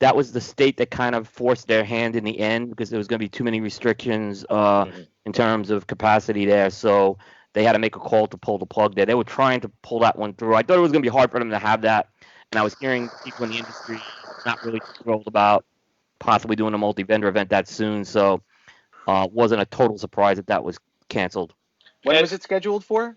that was the state that kind of forced their hand in the end because there was going to be too many restrictions in terms of capacity there. So they had to make a call to pull the plug there. They were trying to pull that one through. I thought it was going to be hard for them to have that. And I was hearing people in the industry not really thrilled about possibly doing a multi-vendor event that soon. So it wasn't a total surprise that was canceled. When was it scheduled for?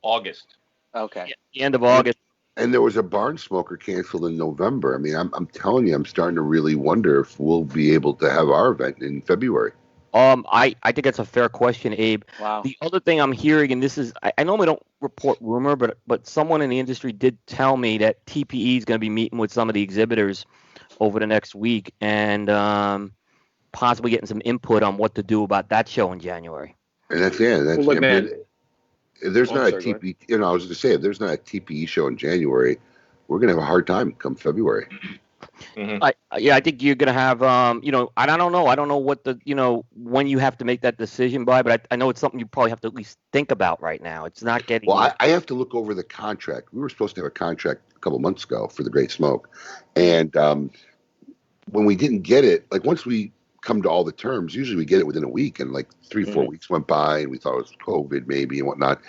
August. Okay. Yeah, the end of August. And there was a barn smoker canceled in November. I mean, I'm telling you, I'm starting to really wonder if we'll be able to have our event in February. I think that's a fair question, Abe. Wow. The other thing I'm hearing, and this is, I normally don't report rumor, but someone in the industry did tell me that TPE is going to be meeting with some of the exhibitors over the next week and possibly getting some input on what to do about that show in January. And that's man. If there's not a TPE, I was going to say, if there's not a TPE show in January, we're going to have a hard time come February. Mm-hmm. I think you're going to have, and I don't know. I don't know what when you have to make that decision by, but I know it's something you probably have to at least think about right now. It's not getting. Well, I have to look over the contract. We were supposed to have a contract a couple months ago for the Great Smoke. And when we didn't get it, like once we come to all the terms, usually we get it within a week, and like 3-4 weeks went by and we thought it was COVID maybe and whatnot.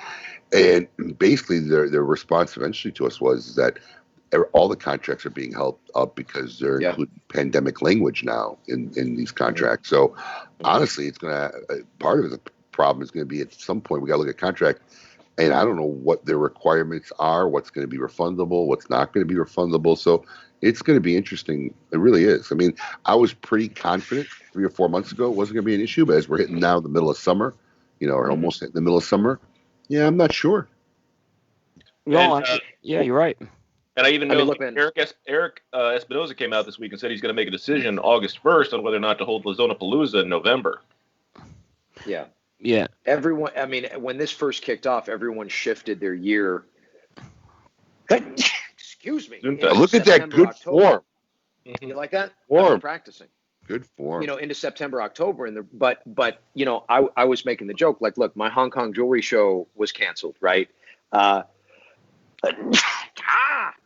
And basically their response eventually to us was that all the contracts are being held up because they're including pandemic language now in these contracts. So honestly, it's going to, part of the problem is going to be at some point we got to look at contract, and I don't know what their requirements are, what's going to be refundable, what's not going to be refundable. So it's going to be interesting. It really is. I mean, I was pretty confident 3 or 4 months ago it wasn't going to be an issue, but as we're hitting now the middle of summer, or almost hitting the middle of summer, I'm not sure. No, you're right. And I even know Eric Espinosa came out this week and said he's going to make a decision August 1st on whether or not to hold Lazona Palooza in November. Yeah. Yeah. Everyone, I mean, when this first kicked off, everyone shifted their year. Excuse me. Look at that good form. You like that? Form. Practicing. Good form. Into September, October, but I was making the joke like, look, my Hong Kong jewelry show was canceled, right?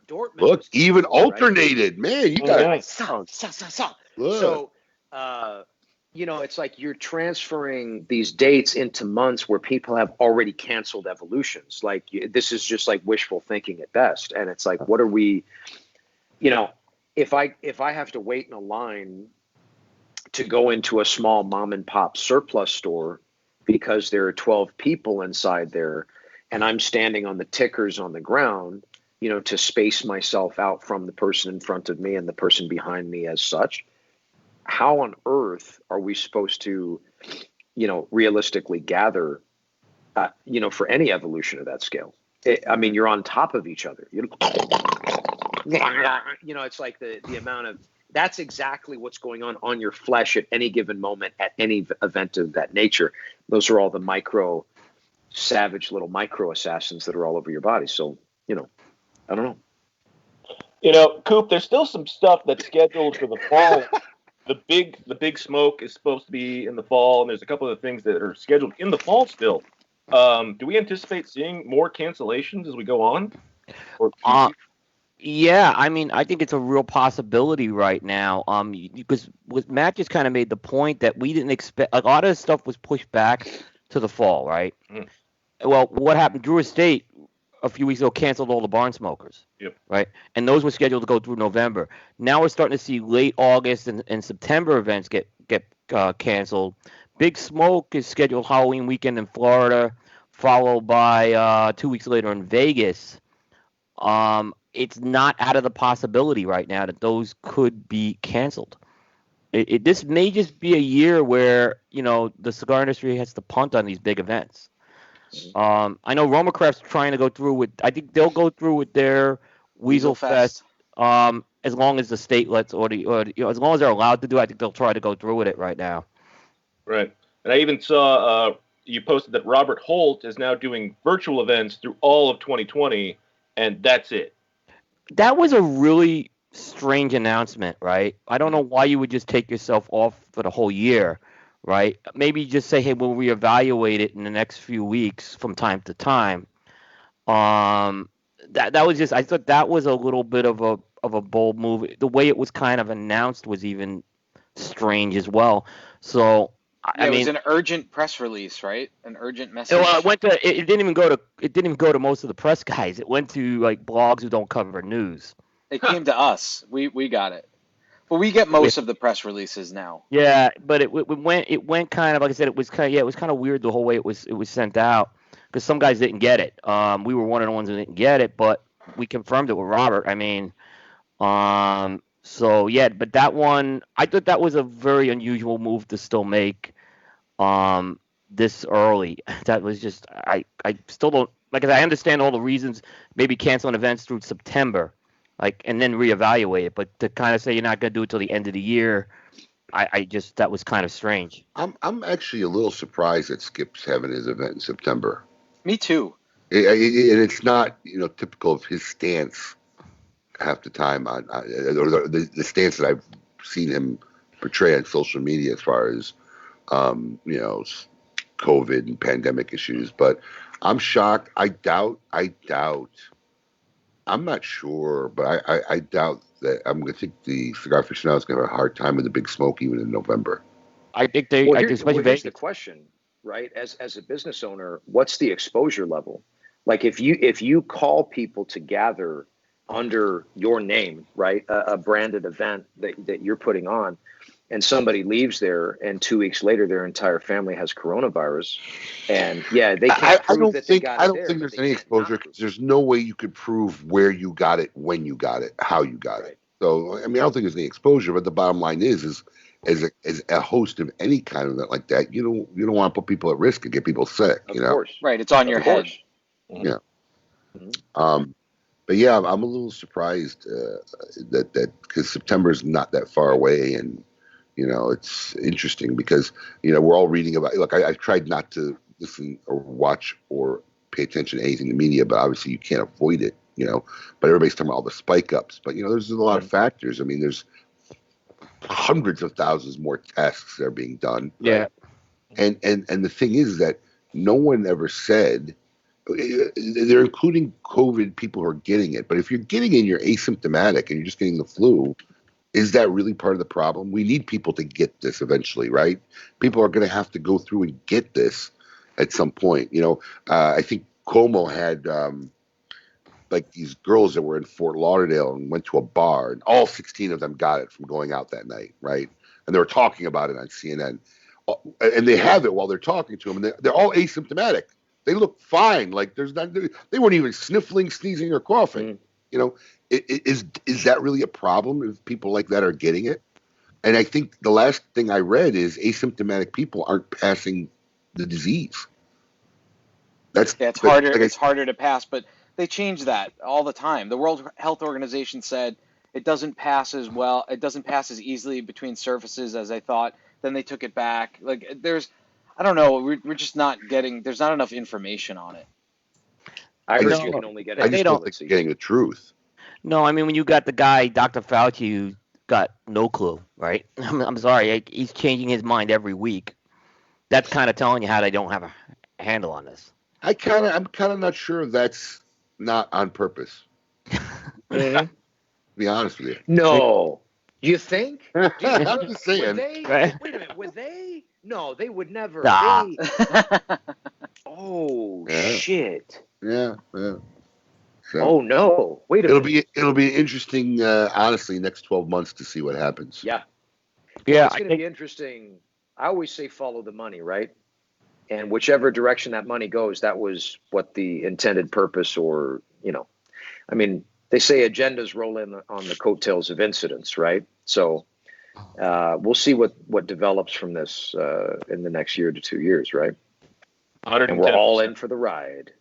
Dortmund. Look, even alternated, man. You got sound. So, it's like you're transferring these dates into months where people have already canceled evolutions. Like this is just like wishful thinking at best. And it's like, what are we? If I have to wait in a line to go into a small mom and pop surplus store because there are 12 people inside there, and I'm standing on the tickers on the ground, to space myself out from the person in front of me and the person behind me as such, how on earth are we supposed to, realistically gather, for any evolution of that scale? you're on top of each other. It's like the amount of, that's exactly what's going on your flesh at any given moment at any event of that nature. Those are all the savage little micro assassins that are all over your body. So, I don't know. Coop, there's still some stuff that's scheduled for the fall. The big smoke is supposed to be in the fall, and there's a couple of things that are scheduled in the fall still. Do we anticipate seeing more cancellations as we go on? Yeah, I think it's a real possibility right now. Because Matt just kind of made the point that we didn't expect a lot of stuff was pushed back to the fall, right? Mm. Well, what happened? Drew Estate a few weeks ago canceled all the barn smokers. Yep. Right, and those were scheduled to go through November. Now we're starting to see late August and September events get canceled. Big Smoke is scheduled Halloween weekend in Florida, followed by 2 weeks later in Vegas. It's not out of the possibility right now that those could be canceled. This may just be a year where, the cigar industry has to punt on these big events. I know Roma Craft's trying to go through with, I think they'll go through with their Weasel Fest, as long as the state lets, or as long as they're allowed to do it, I think they'll try to go through with it right now. Right. And I even saw you posted that Robert Holt is now doing virtual events through all of 2020, and that's it. That was a really strange announcement, right? I don't know why you would just take yourself off for the whole year, right? Maybe just say, hey, we'll reevaluate it in the next few weeks from time to time. That was just, I thought that was a little bit of a bold move. The way it was kind of announced was even strange as well. So it was an urgent press release, right? An urgent message. Well, it didn't even go to most of the press guys. It went to like blogs who don't cover news. It came to us. We got it. But we get most of the press releases now. Yeah, but it went kind of, like I said, it was kind of weird the whole way it was sent out, because some guys didn't get it. We were one of the ones who didn't get it, but we confirmed it with Robert. So yeah, but that one, I thought that was a very unusual move to still make this early. That was just, I still don't, like, I understand all the reasons, maybe canceling events through September, and then reevaluate it, but to kind of say you're not going to do it till the end of the year, that was kind of strange. I'm actually a little surprised that Skip's having his event in September. Me too. And it's not, typical of his stance half the time on the stance that I've seen him portray on social media as far as COVID and pandemic issues. But I'm shocked. I doubt. I'm not sure, but I doubt that. I'm going to think the Cigar Aficionado is going to have a hard time with the Big Smoke even in November. I think they. Here's the question, right? As a business owner, what's the exposure level? Like if you call people to gather under your name, right, a branded event that you're putting on, and somebody leaves there, and 2 weeks later their entire family has coronavirus, and they can't prove that they got it. I don't think there's any exposure, because there's no way you could prove where you got it, when you got it, how you got it. So I don't think there's any exposure, but the bottom line is as a host of any kind of event like that, you don't want to put people at risk and get people sick. Of course. Right, it's on your head. Yeah. Mm-hmm. But yeah, I'm a little surprised that because September's not that far away, and it's interesting because we're all reading about. Look, I've tried not to listen or watch or pay attention to anything in the media, but obviously you can't avoid it. But everybody's talking about all the spike ups. But there's a lot of factors. There's hundreds of thousands more tests that are being done. Yeah. And the thing is that no one ever said. They're including COVID people who are getting it. But if you're getting it and you're asymptomatic and you're just getting the flu, is that really part of the problem? We need people to get this eventually, right? People are going to have to go through and get this at some point. I think Cuomo had these girls that were in Fort Lauderdale and went to a bar, and all 16 of them got it from going out that night, right? And they were talking about it on CNN. And they have it while they're talking to them, and they're all asymptomatic. They look fine. Like they weren't even sniffling, sneezing, or coughing. Is that really a problem if people like that are getting it? And I think the last thing I read is asymptomatic people aren't passing the disease. it's harder. It's harder to pass, but they change that all the time. The World Health Organization said it doesn't pass as well. It doesn't pass as easily between surfaces as I thought. Then they took it back. Like I don't know. We're just not getting. There's not enough information on it. I heard you can only get. I just don't think you're getting the truth. No, I mean when you got the guy, Dr. Fauci, who got no clue, right? I'm sorry, he's changing his mind every week. That's kind of telling you how they don't have a handle on this. I'm kind of not sure that's not on purpose. To be honest with you. No. You think? I'm just saying. Wait a minute. Would they? No, they would never. Nah. Shit. Yeah. So, oh no! Wait a minute. It'll be interesting. Honestly, next 12 months to see what happens. Yeah. Yeah. It's going to be interesting. I always say follow the money, right? And whichever direction that money goes, that was what the intended purpose, or I mean, they say agendas roll in on the coattails of incidents, right? So we'll see what develops from this in the next year to 2 years, right? 110%. And we're all in for the ride.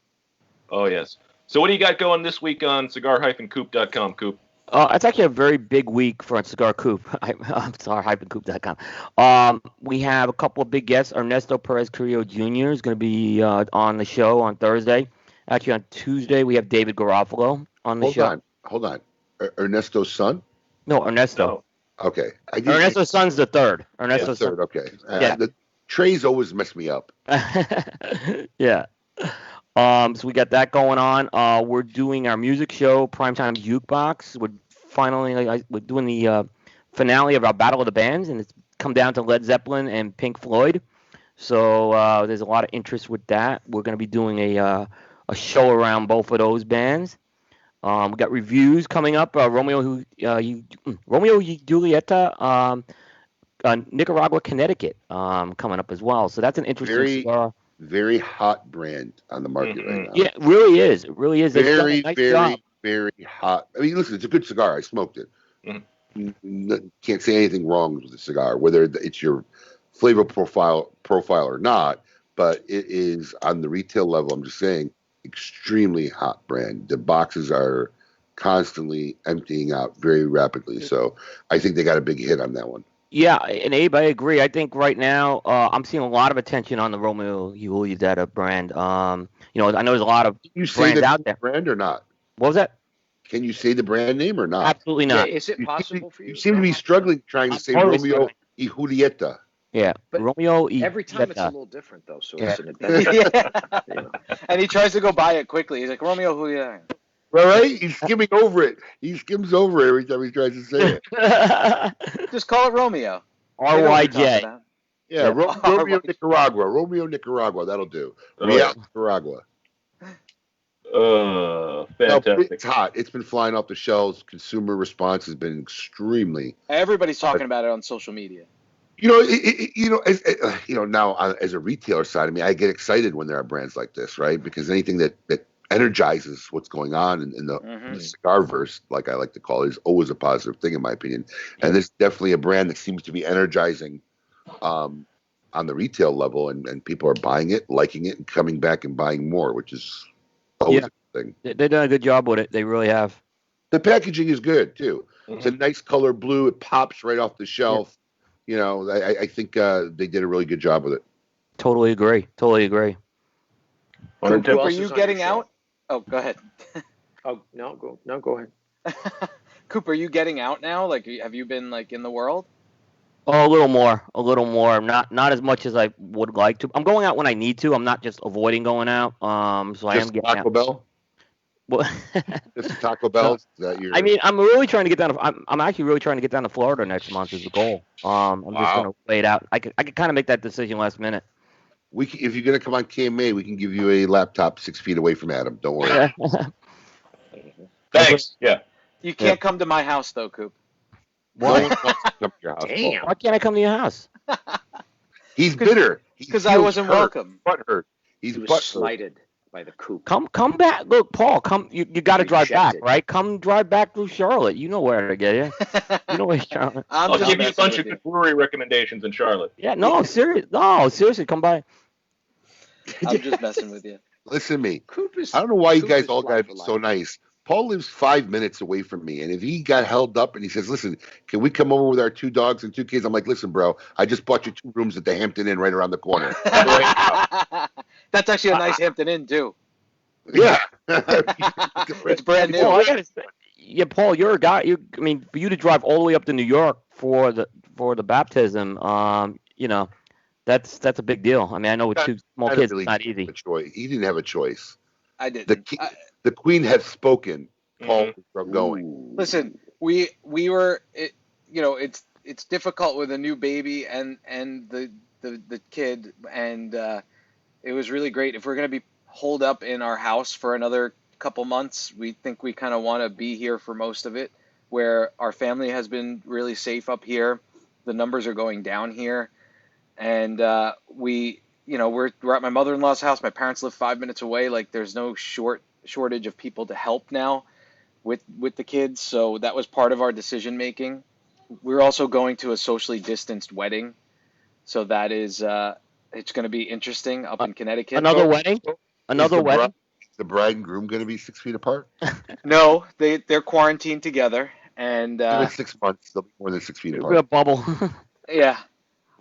Oh yes. So what do you got going this week on cigar-coop.com, Coop? It's actually a very big week for Cigar Coop. I'm sorry, cigar-coop.com. We have a couple of big guests. Ernesto Perez Carrillo Jr. is going to be on the show on Thursday. Actually, on Tuesday, we have David Garofalo on the show. Hold on. Ernesto's son? No, Ernesto. No. Okay. Ernesto's son's the third. Ernesto's third, okay. Yeah. The trays always mess me up. Yeah. So we got that going on. We're doing our music show, Primetime Jukebox. We're doing the finale of our Battle of the Bands, and it's come down to Led Zeppelin and Pink Floyd. So there's a lot of interest with that. We're going to be doing a show around both of those bands. We got reviews coming up. Romeo y Julieta, Nicaragua, Connecticut, coming up as well. So that's an interesting cigar. Very hot brand on the market right now. Yeah, it really is. It really is. Very, nice very, job. very hot. I mean, listen, it's a good cigar. I smoked it. Can't say anything wrong with the cigar, whether it's your flavor profile or not. But it is on the retail level. I'm just saying, extremely hot brand. The boxes are constantly emptying out very rapidly. So I think they got a big hit on that one. Yeah, and Abe, I agree. I think right now I'm seeing a lot of attention on the Romeo y Julieta brand. I know there's a lot of brands out there. Brand or not? What was that? Can you say the brand name or not? Absolutely not. Is it possible for you? You seem to be struggling trying to say Romeo y Julieta. Yeah, but Romeo y every time Julieta. it's a little different though, so it's an adventure. And he tries to go by it quickly. He's like, Romeo Julieta. Right? He's skimming over it. He skims over it every time he tries to say it. Just call it Romeo. RYJ. Yeah, Romeo Nicaragua. Romeo Nicaragua. That'll do. Real Nicaragua. Fantastic. It's hot. It's been flying off the shelves. Consumer response has been extremely. Everybody's talking about it on social media. Now as a retailer side, I mean, I get excited when there are brands like this, right? Because anything that energizes what's going on in the cigar verse, like I like to call it, is always a positive thing in my opinion. And this is definitely a brand that seems to be energizing on the retail level, and people are buying it, liking it, and coming back and buying more, which is always a good thing. They've done a good job with it. They really have. The packaging is good too. It's a nice color blue. It pops right off the shelf. I think they did a really good job with it. Totally agree. Coop, are you getting out? Oh, go ahead. Go ahead. Coop, are you getting out now? Like, have you been in the world? Oh, a little more. Not as much as I would like to. I'm going out when I need to. I'm not just avoiding going out. So I am getting Taco out. Bell? Well, just Taco Bell? Is that your... I mean, I'm really trying to get down. I'm actually really trying to get down to Florida next month is the goal. I'm just going to wait out. I could kind of make that decision last minute. If you're going to come on KMA, we can give you a laptop 6 feet away from Adam. Don't worry. Thanks. Yeah. You can't come to my house, though, Coop. Damn. Why can't I come to your house? He's bitter. Because I wasn't welcome. Butthurt. He was slighted by the Coop. Come back. Look, Paul, come. You got to drive back, right? Come drive back through Charlotte. You know where to get you. You know where Charlotte. I'll give you a bunch of good brewery recommendations in Charlotte. Yeah, no, seriously, come by. I'm just messing with you. Listen to me. Coop is, I don't know why you Coop guys is all fly got to for be life. so nice. Paul lives 5 minutes away from me, and if he got held up and he says, "Listen, can we come over with our 2 dogs and 2 kids?" I'm like, "Listen, bro, I just bought you 2 rooms at the Hampton Inn right around the corner." That's actually a nice Hampton Inn too. Yeah, It's brand new. Well, I gotta say, yeah, Paul, you're a guy. I mean, for you to drive all the way up to New York for the baptism, that's a big deal. I mean, I know with 2 small kids, it's not easy. He didn't have a choice. I didn't. The Queen had spoken. Paul was going. Listen, we were, it's difficult with a new baby and the kid, and it was really great. If we're going to be holed up in our house for another couple months, we think we kind of want to be here for most of it, where our family has been really safe up here. The numbers are going down here, and we're at my mother-in-law's house. My parents live 5 minutes away. Like, there's no shortage of people to help now with the kids, so that was part of our decision making. We're also going to a socially distanced wedding, so that is it's going to be interesting up in Connecticut. Another wedding? Another wedding? The bride and groom going to be 6 feet apart? No, they're quarantined together, and Give it 6 months. They'll be more than 6 feet It'll apart. be a bubble. Yeah.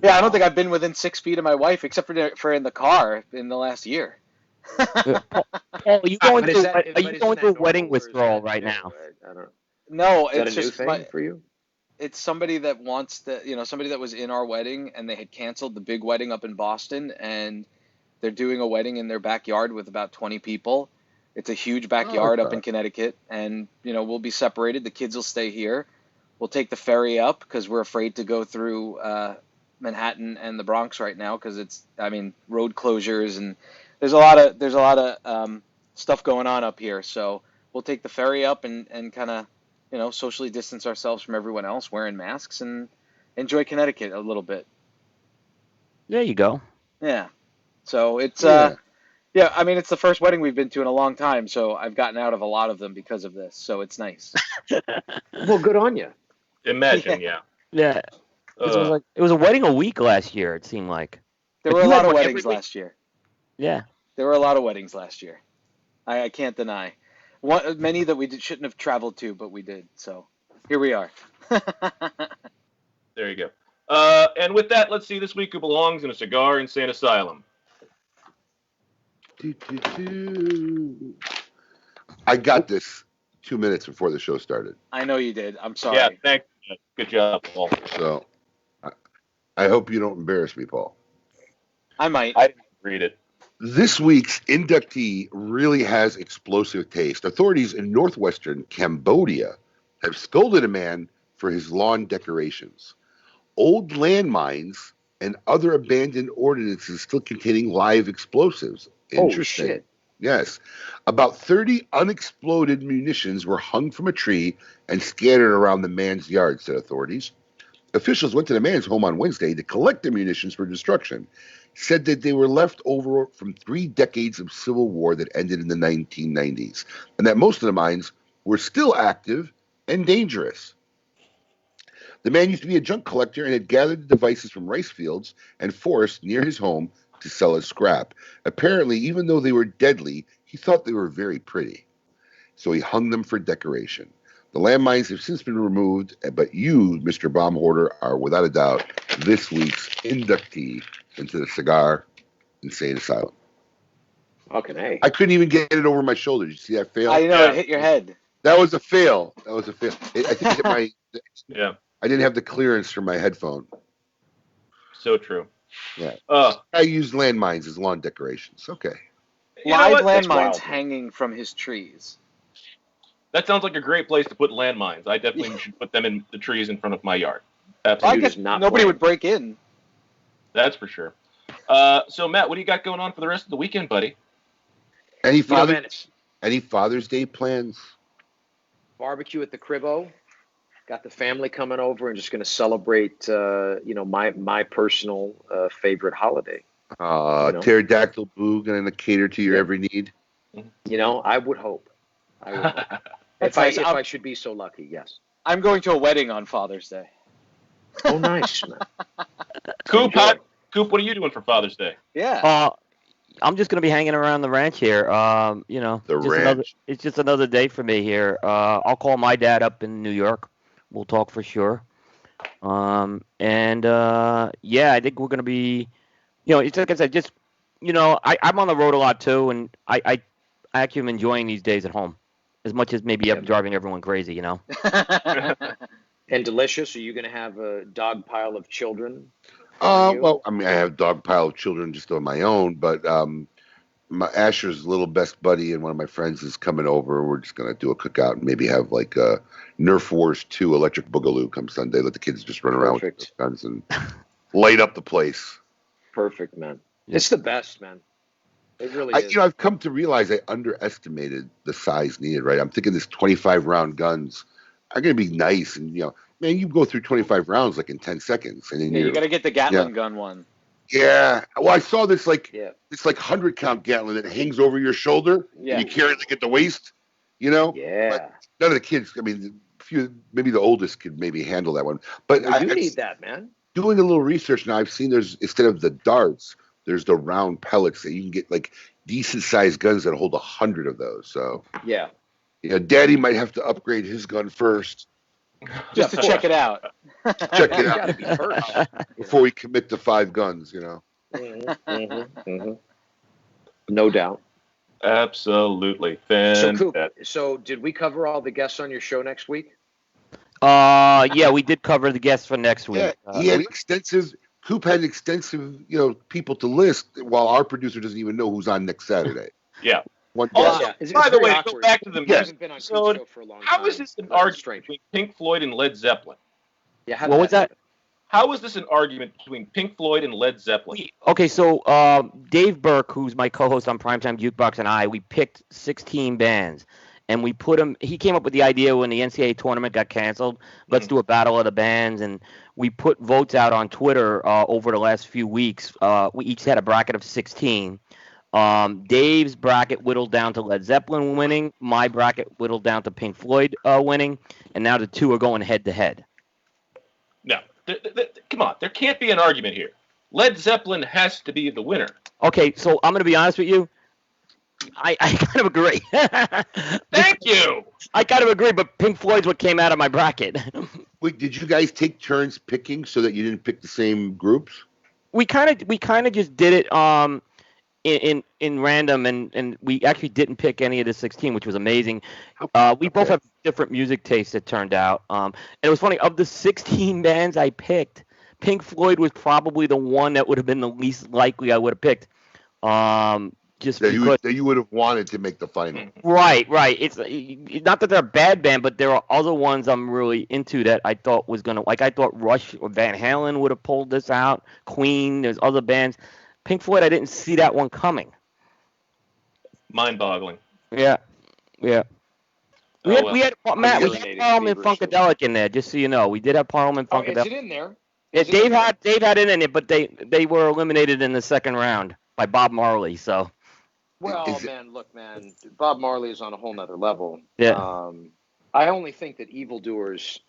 I don't think I've been within 6 feet of my wife, except for in the car in the last year. Paul, are you going through a wedding withdrawal right now? I don't know. No, Is that it's a new just thing for you? It's somebody that wants somebody that was in our wedding, and they had canceled the big wedding up in Boston, and they're doing a wedding in their backyard with about 20 people. It's a huge backyard up in Connecticut, and we'll be separated. The kids will stay here. We'll take the ferry up because we're afraid to go through Manhattan and the Bronx right now because road closures, and there's a lot of stuff going on up here. So we'll take the ferry up and kind of socially distance ourselves from everyone else, wearing masks, and enjoy Connecticut a little bit. There you go. Yeah. So it's it's the first wedding we've been to in a long time, so I've gotten out of a lot of them because of this. So it's nice. Well, good on you. Imagine, yeah. Yeah. It was a wedding a week last year, it seemed like. There were a lot of weddings last year. Yeah. There were a lot of weddings last year. I can't deny. Many that we shouldn't have traveled to, but we did. So here we are. There you go. And with that, let's see this week who belongs in a cigar insane asylum. I got this 2 minutes before the show started. I know you did. I'm sorry. Yeah, thanks. Good job, Paul. So I hope you don't embarrass me, Paul. I might. I didn't read it. This week's inductee really has explosive taste. Authorities in northwestern Cambodia have scolded a man for his lawn decorations. Old landmines and other abandoned ordinances still containing live explosives. Interesting. Oh, shit. Yes. About 30 unexploded munitions were hung from a tree and scattered around the man's yard, said authorities. Officials went to the man's home on Wednesday to collect the munitions for destruction, said that they were left over from 3 decades of civil war that ended in the 1990s, and that most of the mines were still active and dangerous. The man used to be a junk collector and had gathered the devices from rice fields and forests near his home to sell as scrap. Apparently, even though they were deadly, he thought they were very pretty. So he hung them for decoration. The landmines have since been removed, but you, Mr. Bomb Hoarder, are without a doubt this week's inductee into the Cigar Insane Asylum. Fucking A. I couldn't even get it over my shoulder. Did you see that fail? I know, it hit your head. That was a fail. I think it hit my... Yeah. I didn't have the clearance for my headphone. So true. Yeah. I used landmines as lawn decorations. Okay. Live landmines hanging from his trees. That sounds like a great place to put landmines. I definitely should put them in the trees in front of my yard. Absolutely. I guess nobody would break in. That's for sure. So, Matt, what do you got going on for the rest of the weekend, buddy? Any Father's Day plans? Barbecue at the Cribbo. Got the family coming over and just going to celebrate, my personal favorite holiday. Pterodactyl Boo going to cater to your every need? I would hope. If I should be so lucky, yes. I'm going to a wedding on Father's Day. Oh, nice, man. Coop, what are you doing for Father's Day? Yeah. I'm just gonna be hanging around the ranch here. It's just another day for me here. I'll call my dad up in New York. We'll talk for sure. I think we're gonna be, it's like I said, just I'm on the road a lot too, and I actually am enjoying these days at home as much as maybe I'm driving everyone crazy. And delicious. Are you going to have a dog pile of children? Well, I mean, I have a dog pile of children just on my own, but my Asher's little best buddy and one of my friends is coming over. We're just going to do a cookout and maybe have like a Nerf Wars 2 Electric Boogaloo come Sunday. Let the kids just run around with their guns and light up the place. Perfect, man. It's the best, man. It really is. I've come to realize I underestimated the size needed, right? I'm thinking this 25-round guns are going to be nice. And, man, you go through 25 rounds like in 10 seconds. And then you got to get the Gatling gun one. Yeah. Well, I saw this this 100-count Gatling that hangs over your shoulder. Yeah. And you carry it like at the waist, Yeah. But none of the kids, I mean, maybe the oldest could maybe handle that one. But you need that, man. Doing a little research now, I've seen there's, instead of the darts, there's the round pellets that you can get like decent-sized guns that hold 100 of those. So yeah. Daddy might have to upgrade his gun first. Just to check it out. Check it out. Gotta be first. Before we commit to 5 guns, No doubt. Absolutely. Fantastic. So did we cover all the guests on your show next week? Yeah, we did cover the guests for next week. Yeah, he had extensive people to list while our producer doesn't even know who's on next Saturday. Yeah. By the way, go back to the music episode. How is this an argument between Pink Floyd and Led Zeppelin? Yeah. What was that? How is this an argument between Pink Floyd and Led Zeppelin? Okay, so Dave Burke, who's my co-host on Primetime Jukebox, and we picked 16 bands, and we put them. He came up with the idea when the NCAA tournament got canceled. Let's do a battle of the bands, and we put votes out on Twitter over the last few weeks. We each had a bracket of 16. Dave's bracket whittled down to Led Zeppelin winning. My bracket whittled down to Pink Floyd winning. And now the two are going head-to-head. No. Come on. There can't be an argument here. Led Zeppelin has to be the winner. Okay, so I'm going to be honest with you. I kind of agree. Thank you. I kind of agree, but Pink Floyd's what came out of my bracket. Wait, did you guys take turns picking so that you didn't pick the same groups? We kind of just did it in random, and we actually didn't pick any of the 16, which was amazing. We both have different music tastes, it turned out. And it was funny, of the 16 bands I picked, Pink Floyd was probably the one that would have been the least likely I would have picked. Just that because you would have wanted to make the final. Right. It's not that they're a bad band, but there are other ones I'm really into that I thought was going to, like I thought Rush or Van Halen would have pulled this out. Queen, there's other bands. Pink Floyd, I didn't see that one coming. Mind-boggling. Yeah. We had Parliament Funkadelic in there, just so you know. We did have Parliament Funkadelic. Is it in there? Yeah, Dave had it in it, but they were eliminated in the second round by Bob Marley. So. Well, look, Bob Marley is on a whole nother level. Yeah. I only think that evildoers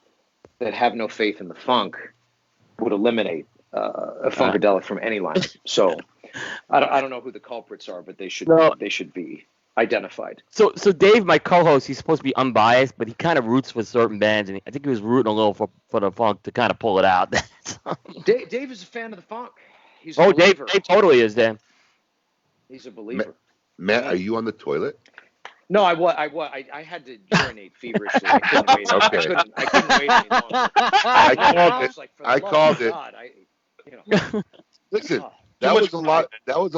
that have no faith in the funk would eliminate a Funkadelic from any line. So I don't know who the culprits are, but they should be identified. So Dave, my co-host, he's supposed to be unbiased, but he kind of roots for certain bands, and I think he was rooting a little for the funk to kind of pull it out. Dave is a fan of the funk. He's Dave totally is, Dan. He's a believer. Matt, are you on the toilet? No, I had to urinate feverishly. I couldn't wait. Okay. I couldn't wait any longer. I called it. Listen, that was a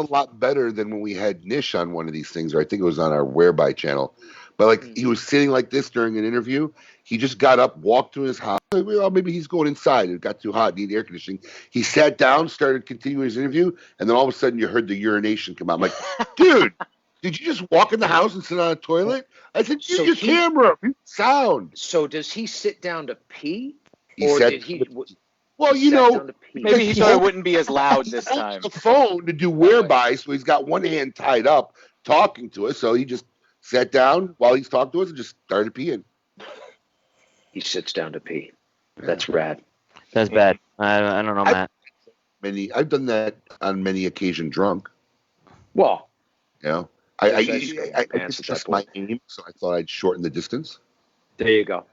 lot better than when we had Nish on one of these things, or I think it was on our Whereby channel. But he was sitting like this during an interview. He just got up, walked to his house. Well, maybe he's going inside. It got too hot, needed air conditioning. He sat down, started continuing his interview, and then all of a sudden you heard the urination come out. I'm like, dude, did you just walk in the house and sit on a toilet? I said, use your camera, sound. So does he sit down to pee? Well, maybe he thought it wouldn't be as loud this time. The phone to do Whereby, so he's got one hand tied up talking to us. So he just sat down while he's talking to us and just started peeing. He sits down to pee. That's rad. That's bad. I don't know, Matt. I've done that on many occasions drunk. Well, You know, I pants guess at that that's my point. aim, so I thought I'd shorten the distance. There you go.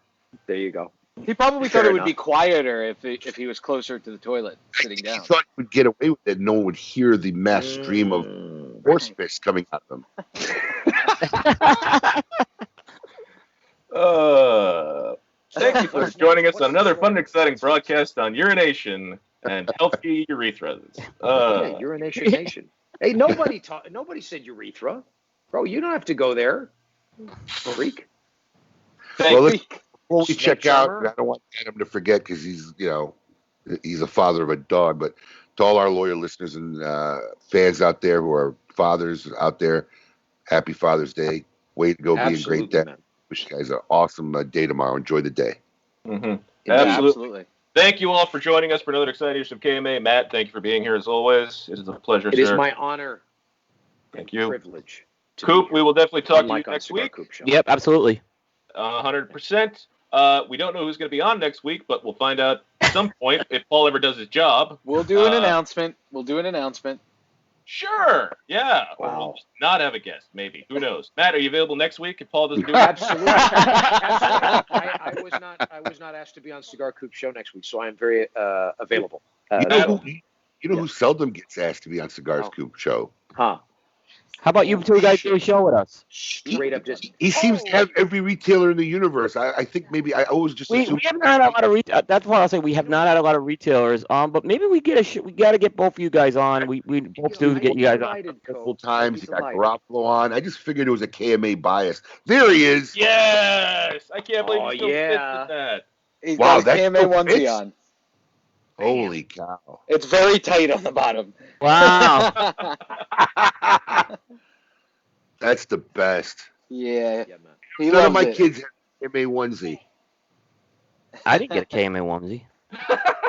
There you go. He probably Fair thought it would be enough. quieter if he was closer to the toilet, sitting He down. thought he would get away with it. No one would hear the mass stream of horse piss coming out of him. Thank you for joining us on another fun and exciting broadcast on urination and healthy urethras. Yeah, urination nation. Hey, nobody said urethra. Bro, you don't have to go there. Freak. Well, before we Snake check out, charmer. I don't want Adam to forget because he's a father of a dog. But to all our loyal listeners and fans out there who are fathers out there, happy Father's Day. Way to go, being great dad. Man. Wish you guys an awesome day tomorrow. Enjoy the day. Mm-hmm. Yeah, absolutely. Thank you all for joining us for another exciting edition of KMA. Matt, thank you for being here as always. It is a pleasure, It sir. is my honor. Thank you. Privilege. Coop, we will definitely talk to you Unlike on next Cigar week. Coop Show. Yep, absolutely. 100%. We don't know who's going to be on next week, but we'll find out at some point if Paul ever does his job. We'll do an announcement. Sure. Yeah. Or Wow. we'll just not have a guest, maybe. Who knows? Matt, are you available next week if Paul doesn't do it? Absolutely. I was not asked to be on Cigar Coop Show next week, so I am very available. You know who seldom gets asked to be on Cigars Coop Show? Huh. How about you two guys do a show with us? Straight up just. He seems to have every retailer in the universe. I think maybe I always just We assume. haven't had a lot of that's what I'll say. We have not had a lot of retailers. But maybe we get we got to get both of you guys on. We both do get you guys on. Multiple times. He got Garoppolo on. I just figured it was a KMA bias. There he is. Yes. I can't believe he still yeah. fits with that. He's Wow, got his that KMA still onesie fits? on. Holy cow! It's very tight on the bottom. Wow. That's the best. Yeah. Yeah, man. He None of loves my it. kids have KMA onesie. I didn't get a KMA onesie.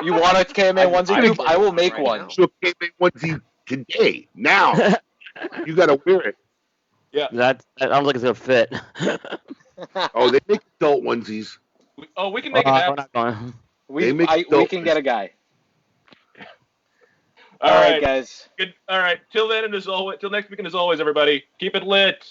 You want a KMA onesie, Coop? I will make right one. now. So a KMA onesie today. Now you got to wear it. That sounds like it's gonna fit. Oh, they make adult onesies. We can make it we're happen. not going. We can get a guy. All All right, right, guys. Good. All right. Till then, and as always, till next week, and as always, everybody, keep it lit.